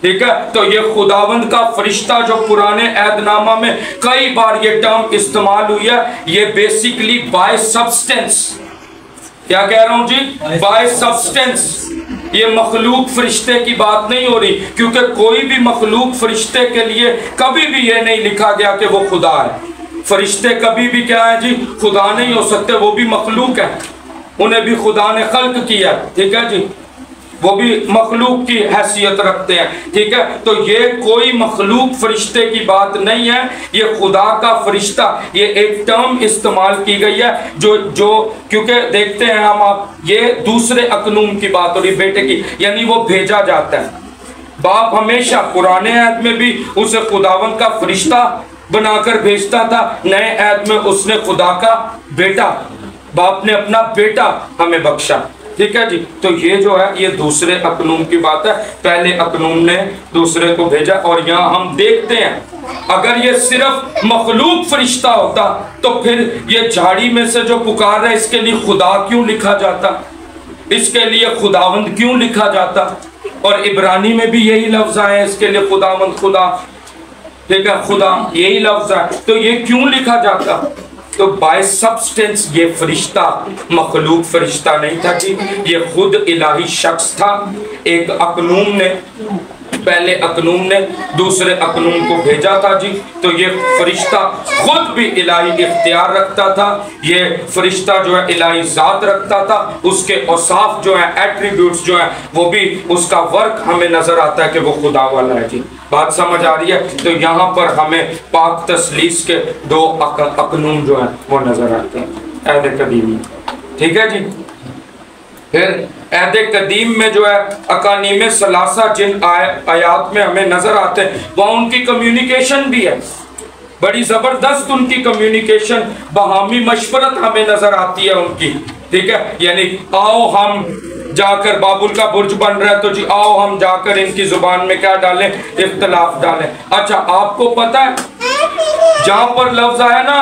ٹھیک ہے، تو یہ خداوند کا فرشتہ جو پرانے عہد نامہ میں کئی بار یہ ٹرم استعمال ہوئی ہے، یہ بیسیکلی بائی سبسٹنس، کیا کہہ رہا ہوں جی؟ By substance. یہ مخلوق فرشتے کی بات نہیں ہو رہی، کیونکہ کوئی بھی مخلوق فرشتے کے لیے کبھی بھی یہ نہیں لکھا گیا کہ وہ خدا ہے۔ فرشتے کبھی بھی کیا ہے جی؟ خدا نہیں ہو سکتے، وہ بھی مخلوق ہے، انہیں بھی خدا نے خلق کیا، ٹھیک ہے جی، وہ بھی مخلوق کی حیثیت رکھتے ہیں، ٹھیک ہے۔ تو یہ کوئی مخلوق فرشتے کی بات نہیں ہے، یہ خدا کا فرشتہ، یہ ایک ٹرم استعمال کی گئی ہے جو کیونکہ دیکھتے ہیں ہم، آپ یہ دوسرے اکنوم کی بات ہو رہی بیٹے کی، یعنی وہ بھیجا جاتا ہے۔ باپ ہمیشہ پرانے عہد میں بھی اسے خداوند کا فرشتہ بنا کر بھیجتا تھا، نئے عہد میں اس نے خدا کا بیٹا، باپ نے اپنا بیٹا ہمیں بخشا، ٹھیک ہے جی۔ تو یہ جو ہے یہ دوسرے اکنوم کی بات ہے، پہلے اکنوم نے دوسرے کو بھیجا۔ اور یہاں ہم دیکھتے ہیں اگر یہ صرف مخلوق فرشتہ ہوتا تو پھر یہ جھاڑی میں سے جو پکار رہا ہے اس کے لیے خدا کیوں لکھا جاتا، اس کے لیے خداوند کیوں لکھا جاتا؟ اور عبرانی میں بھی یہی لفظ آئے اس کے لیے، خداوند، خدا، ٹھیک ہے، خدا، یہی لفظ ہے، تو یہ کیوں لکھا جاتا؟ تو بائی سبسٹنس یہ فرشتہ مخلوق فرشتہ نہیں تھا جی، یہ خود الہی شخص تھا۔ ایک اکنوم نے، پہلے اکنوم نے دوسرے اکنوم کو بھیجا تھا جی، تو یہ فرشتہ خود بھی الہی اختیار رکھتا تھا، یہ فرشتہ جو ہے الہی ذات رکھتا تھا، اس کے اوصاف جو ہیں، ایٹریبیوٹس جو ہیں، وہ بھی اس کا ورک ہمیں نظر آتا ہے کہ وہ خدا والا ہے جی۔ بات سمجھ آ رہی ہے؟ تو یہاں پر ہمیں پاک تثلیث کے دو اکنوم جو ہیں وہ نظر آتے ہیں عہد قدیم، ٹھیک ہے جی۔ پھر عہد قدیم میں جو ہے اکانیم ثلاثہ جن آیات میں ہمیں نظر آتے ہیں وہاں ان کی کمیونیکیشن بھی ہے، بڑی زبردست ان کی کمیونیکیشن، باہمی مشورت ہمیں نظر آتی ہے ان کی، ٹھیک ہے۔ یعنی آؤ ہم جا کر بابل کا برج بن رہا ہے تو جی آؤ ہم جا کر ان کی زبان میں کیا ڈالیں، اختلاف ڈالیں۔ اچھا آپ کو پتہ ہے جہاں پر لفظ آیا نا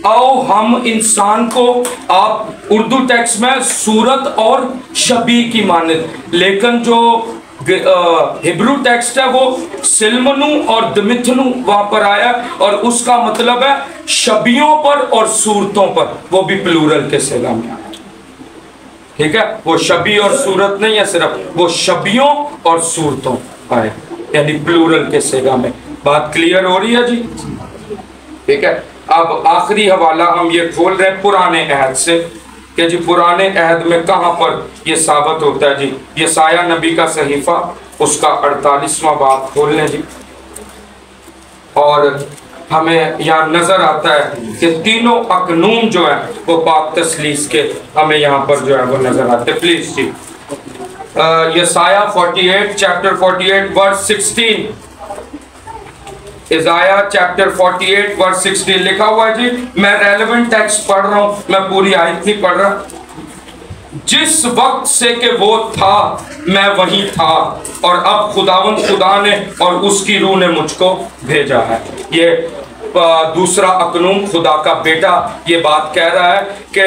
آؤ ہم انسان کو، آپ اردو ٹیکسٹ میں صورت اور شبیہ کی مانند، لیکن جو ہبرو ٹیکسٹ ہے وہ سلمنو اور دمتھنو وہاں پر آیا اور اس کا مطلب ہے شبیوں پر اور صورتوں پر، وہ بھی پلورل کے صیغہ میں آیا، ٹھیک ہے۔ وہ شبیہ اور صورت نہیں ہے صرف، وہ شبیوں اور صورتوں آئے، یعنی پلورل کے صیغہ میں۔ بات کلیئر ہو رہی ہے جی؟ ٹھیک ہے۔ اب آخری حوالہ ہم یہ کھول رہے ہیں پرانے عہد سے کہ جی پرانے عہد میں کہاں پر یہ ثابت ہوتا ہے جی۔ یسایہ نبی کا صحیفہ اس کا 48واں باب کھول لیں جی، اور ہمیں یہاں نظر آتا ہے کہ تینوں اکنوم جو ہیں وہ پاک تثلیث کے ہمیں یہاں پر جو ہے وہ نظر آتے ہیں۔ پلیز جی Isaiah 48 chapter 48 verse 16، Isaiah chapter 48 verse 16 لکھا ہوا ہے جی۔ میں ریلیونٹ ٹیکسٹ پڑھ رہا ہوں، میں پوری آیت نہیں پڑھ رہا۔ جس وقت سے کہ وہ تھا میں وہیں تھا، اور اب خداوند خدا نے اور اس کی روح نے مجھ کو بھیجا ہے۔ یہ دوسرا اکنوم خدا کا بیٹا یہ بات کہہ رہا ہے کہ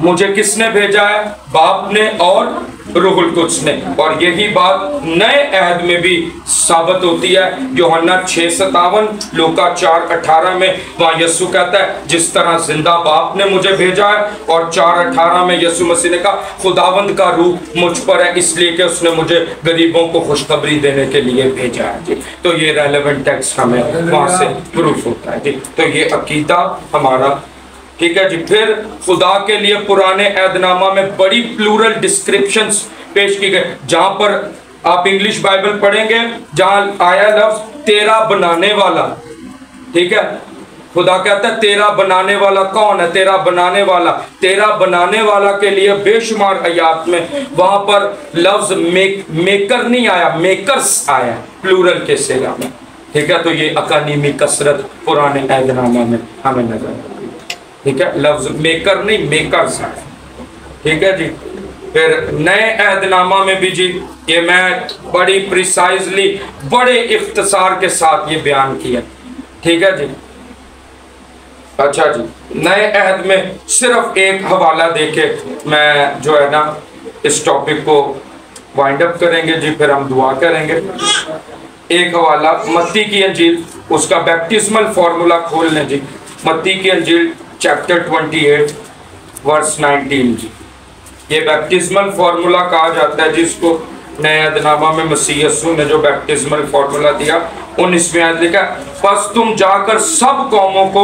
مجھے کس نے بھیجا ہے؟ باپ نے اور روح القدس نے۔ اور یہی بات نئے عہد میں بھی ثابت ہوتی ہے، یوحنا 6:57، لوکا 4:18 میں وہاں یسوع کہتا ہے جس طرح زندہ باپ نے مجھے بھیجا ہے، اور 4:18 میں یسوع مسیح نے کہا خداوند کا روح مجھ پر ہے اس لیے کہ اس نے مجھے غریبوں کو خوشخبری دینے کے لیے بھیجا ہے جی۔ تو یہ ریلیونٹ ٹیکسٹ ہمیں وہاں سے پروف ہوتا ہے جی۔ تو یہ عقیدہ ہمارا، ٹھیک ہے جی۔ پھر خدا کے لیے پرانے عہد نامہ میں بڑی پلورل ڈسکرپشنز پیش کی گئے، جہاں پر آپ انگلش بائبل پڑھیں گے جہاں آیا لفظ تیرا بنانے والا، ٹھیک ہے، خدا کہتا ہے تیرا بنانے والا کون ہے؟ تیرا بنانے والا، تیرا بنانے والا کے لیے بے شمار آیات میں وہاں پر لفظ میکر نہیں آیا، میکرز آیا پلورل کے صیغہ میں، ٹھیک ہے؟ تو یہ اکانیمی کثرت پرانے عہد نامہ میں ہمیں نظر آتی ہے، ٹھیک ہے؟ لفظ میکر نہیں، میکرز آیا، ٹھیک ہے جی؟ پھر نئے عہد نامہ میں بھی جی یہ میں بڑی پریسائزلی بڑے اختصار کے ساتھ یہ بیان کیا، ٹھیک ہے جی؟ اچھا جی، نئے عہد میں صرف ایک حوالہ دے کے میں جو ہے نا اس ٹاپک کو وائنڈ اپ کریں گے جی، پھر ہم دعا کریں گے۔ ایک حوالہ متی کی انجیل، اس کا بیپٹزمل فارمولا کھول لیں جی، متی کی انجیل چیپٹر 28 ورس 19 جی۔ یہ بیپٹزمل فارمولا کہا جاتا ہے جس کو نئے عہد نامہ میں مسیح یسوع نے جو بیپٹزمل فارمولا دیا 19 میں لکھا، پس تم جا کر سب قوموں کو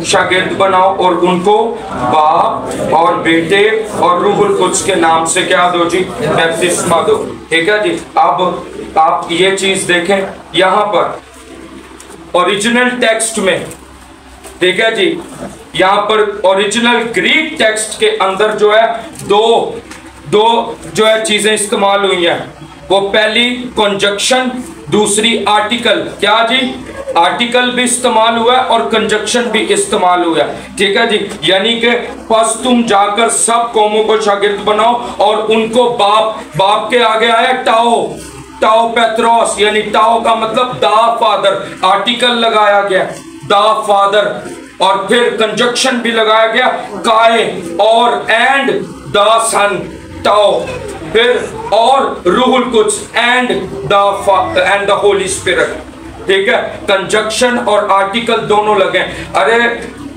شاگرد بناؤ اور ان کو باپ اور بیٹے اور روح القدس کے نام سے کیا دو جی؟ بیپتسمہ دو، ٹھیک ہے جی؟ اب آپ یہ چیز دیکھیں یہاں پر اوریجنل ٹیکسٹ میں، ٹھیک ہے جی؟ یہاں پر اوریجنل گریک ٹیکسٹ کے اندر جو ہے دو جو ہے چیزیں استعمال ہوئی ہیں، وہ پہلی کنجکشن، دوسری آرٹیکل، کیا جی؟ آرٹیکل بھی استعمال ہوا ہے اور کنجکشن بھی استعمال ہوا ہے، ٹھیک ہے جی؟ یعنی کہ پس تم جا کر سب قوموں کو شاگرد بناؤ اور ان کو باپ کے آگے آیا ٹاؤ پیتروس، یعنی ٹاؤ کا مطلب دا فادر، آرٹیکل لگایا گیا دا فادر، اور پھر کنجکشن بھی لگایا گیا کائے اور اینڈ دا سن ٹاؤ، پھر اور روح القدس اینڈ دا ہولی اسپرٹ، ٹھیک ہے؟ کنجکشن اور آرٹیکل دونوں لگے۔ ارے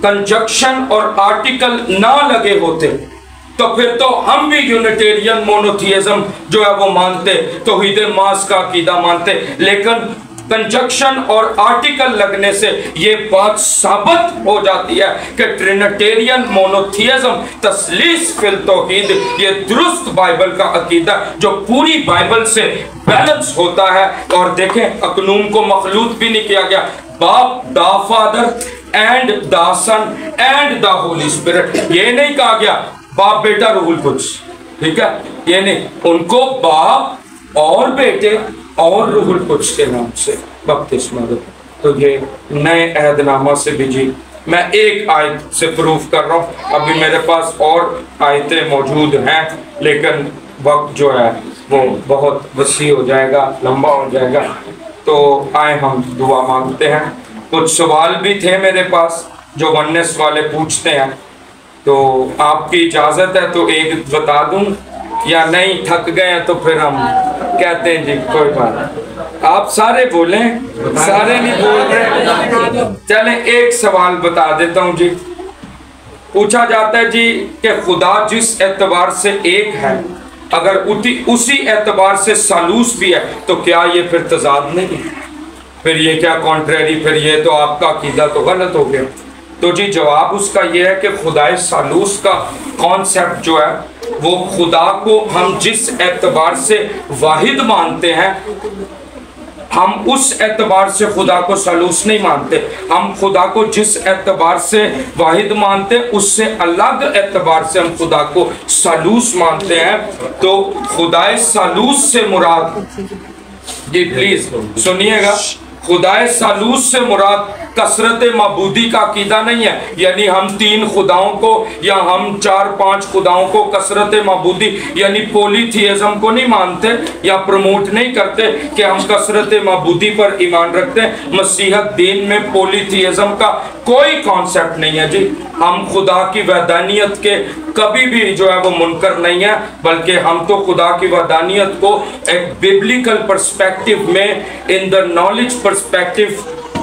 کنجکشن اور آرٹیکل نہ لگے ہوتے تو پھر تو ہم بھی یونیٹیرین مونوتھیزم جو ہے وہ مانتے، توحید ماس کا عقیدہ مانتے، لیکن کنجکشن اور آرٹیکل لگنے سے یہ بات ثابت ہو جاتی ہے کہ ٹرینیٹیرین مونوتھیزم تثلیث فی التوحید یہ درست بائبل کا عقیدہ جو پوری بائبل سے بیلنس ہوتا ہے۔ اور دیکھیں اقنوم کو مخلوط بھی نہیں کیا گیا، باپ the father and the son and the holy spirit, یہ نہیں کہا گیا باپ بیٹا روح القدس، ٹھیک ہے؟ یہ نہیں، ان کو باپ اور بیٹے اور روح القدس کے نام سے بپتسمہ دو۔ تو یہ نئے عہد نامہ سے بھی جی میں ایک آیت سے پروف کر رہا ہوں، ابھی میرے پاس اور آیتیں موجود ہیں لیکن وقت جو ہے وہ بہت وسیع ہو جائے گا، لمبا ہو جائے گا، تو آئے ہم دعا مانگتے ہیں۔ کچھ سوال بھی تھے میرے پاس جو ونس والے پوچھتے ہیں، تو آپ کی اجازت ہے تو ایک بتا دوں، یا نہیں تھک گئے ہیں تو پھر ہم کہتے ہیں جی کوئی بات نہیں، آپ سارے بولیں، سارے نہیں بول رہے، چلیں ایک سوال بتا دیتا ہوں جی۔ پوچھا جاتا ہے جی کہ خدا جس اعتبار سے ایک ہے اگر اسی اعتبار سے ثالوث بھی ہے تو کیا یہ پھر تضاد نہیں؟ پھر یہ کیا کانٹریری، پھر یہ تو آپ کا عقیدہ تو غلط ہو گیا۔ تو جی جواب اس کا یہ ہے کہ خدائے ثالوث کا کانسیپٹ جو ہے وہ خدا کو ہم جس اعتبار سے واحد مانتے ہیں، ہم اس اعتبار سے خدا کو ثالوث نہیں مانتے، ہم خدا کو جس اعتبار سے واحد مانتے اس سے الگ اعتبار سے ہم خدا کو ثالوث مانتے ہیں۔ تو خدائے ثالوث سے مراد، جی پلیز سنیے گا، خدائے ثالوث سے مراد کثرت معبودی کا عقیدہ نہیں ہے، یعنی ہم 3 خداؤں کو یا ہم 4-5 خداؤں کو کثرت معبودی یعنی پولی تھیزم کو نہیں مانتے یا پروموٹ نہیں کرتے کہ ہم کثرت معبودی پر ایمان رکھتے ہیں۔ مسیحیت دین میں پولی تھیزم کا کوئی کانسیپٹ نہیں ہے جی، ہم خدا کی وحدانیت کے کبھی بھی جو ہے وہ منکر نہیں ہے، بلکہ ہم تو خدا کی وحدانیت کو ایک بیبلیکل پرسپیکٹیو میں ان دا نالج پرسپیکٹیو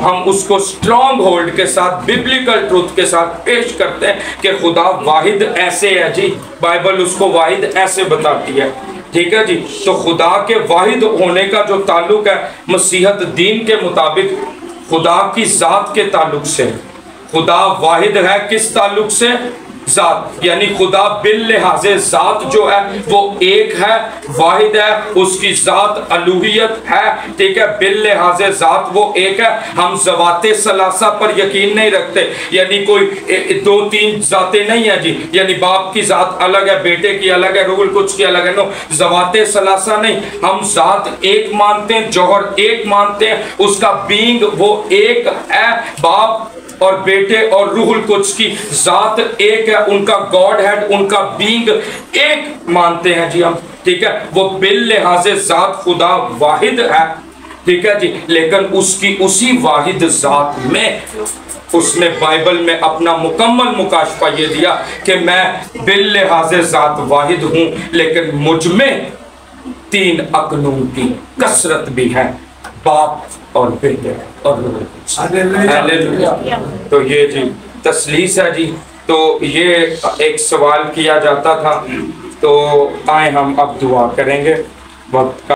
ہم اس کو سٹرونگ ہولڈ کے ساتھ بیبلیکل ٹروتھ کے ساتھ پیش کرتے ہیں کہ خدا واحد ایسے ہے جی، بائبل اس کو واحد ایسے بتاتی ہے، ٹھیک ہے جی۔ تو خدا کے واحد ہونے کا جو تعلق ہے مسیحیت دین کے مطابق خدا کی ذات کے تعلق سے، خدا واحد ہے کس تعلق سے؟ ذات، یعنی خدا باللحاظ ذات جو ہے وہ ایک ہے، واحد ہے، اس کی ذات الوہیت ہے، ٹھیک ہے، باللحاظ ذات وہ ایک ہے۔ ہم ذوات ثلاثہ پر یقین نہیں رکھتے، یعنی کوئی دو تین ذاتیں نہیں ہیں جی، یعنی باپ کی ذات الگ ہے، بیٹے کی الگ ہے، روح القدس کی الگ ہے، نو، ذوات ثلاثہ نہیں، ہم ذات ایک مانتے ہیں، جوہر ایک مانتے ہیں، اس کا بینگ وہ ایک ہے، باپ اور بیٹے اور روح القدس کی ذات ایک ہے، ان کا گاڈ ہیڈ، ان کا بینگ ایک مانتے ہیں جی ہم، ٹھیک ہے، وہ باللحاظ ذات خدا واحد ہے، ٹھیک ہے جی، لیکن اس کی اسی واحد ذات میں اس نے بائبل میں اپنا مکمل مکاشفہ یہ دیا کہ میں باللحاظ ذات واحد ہوں، لیکن مجھ میں تین اقنوم کی کثرت بھی ہے، باپ اور بیٹے اور روح القدس۔ ہلیلویا۔ تو یہ جی تثلیث ہے جی۔ تو یہ ایک سوال کیا جاتا تھا، تو آئیں ہم اب دعا کریں گے، وقت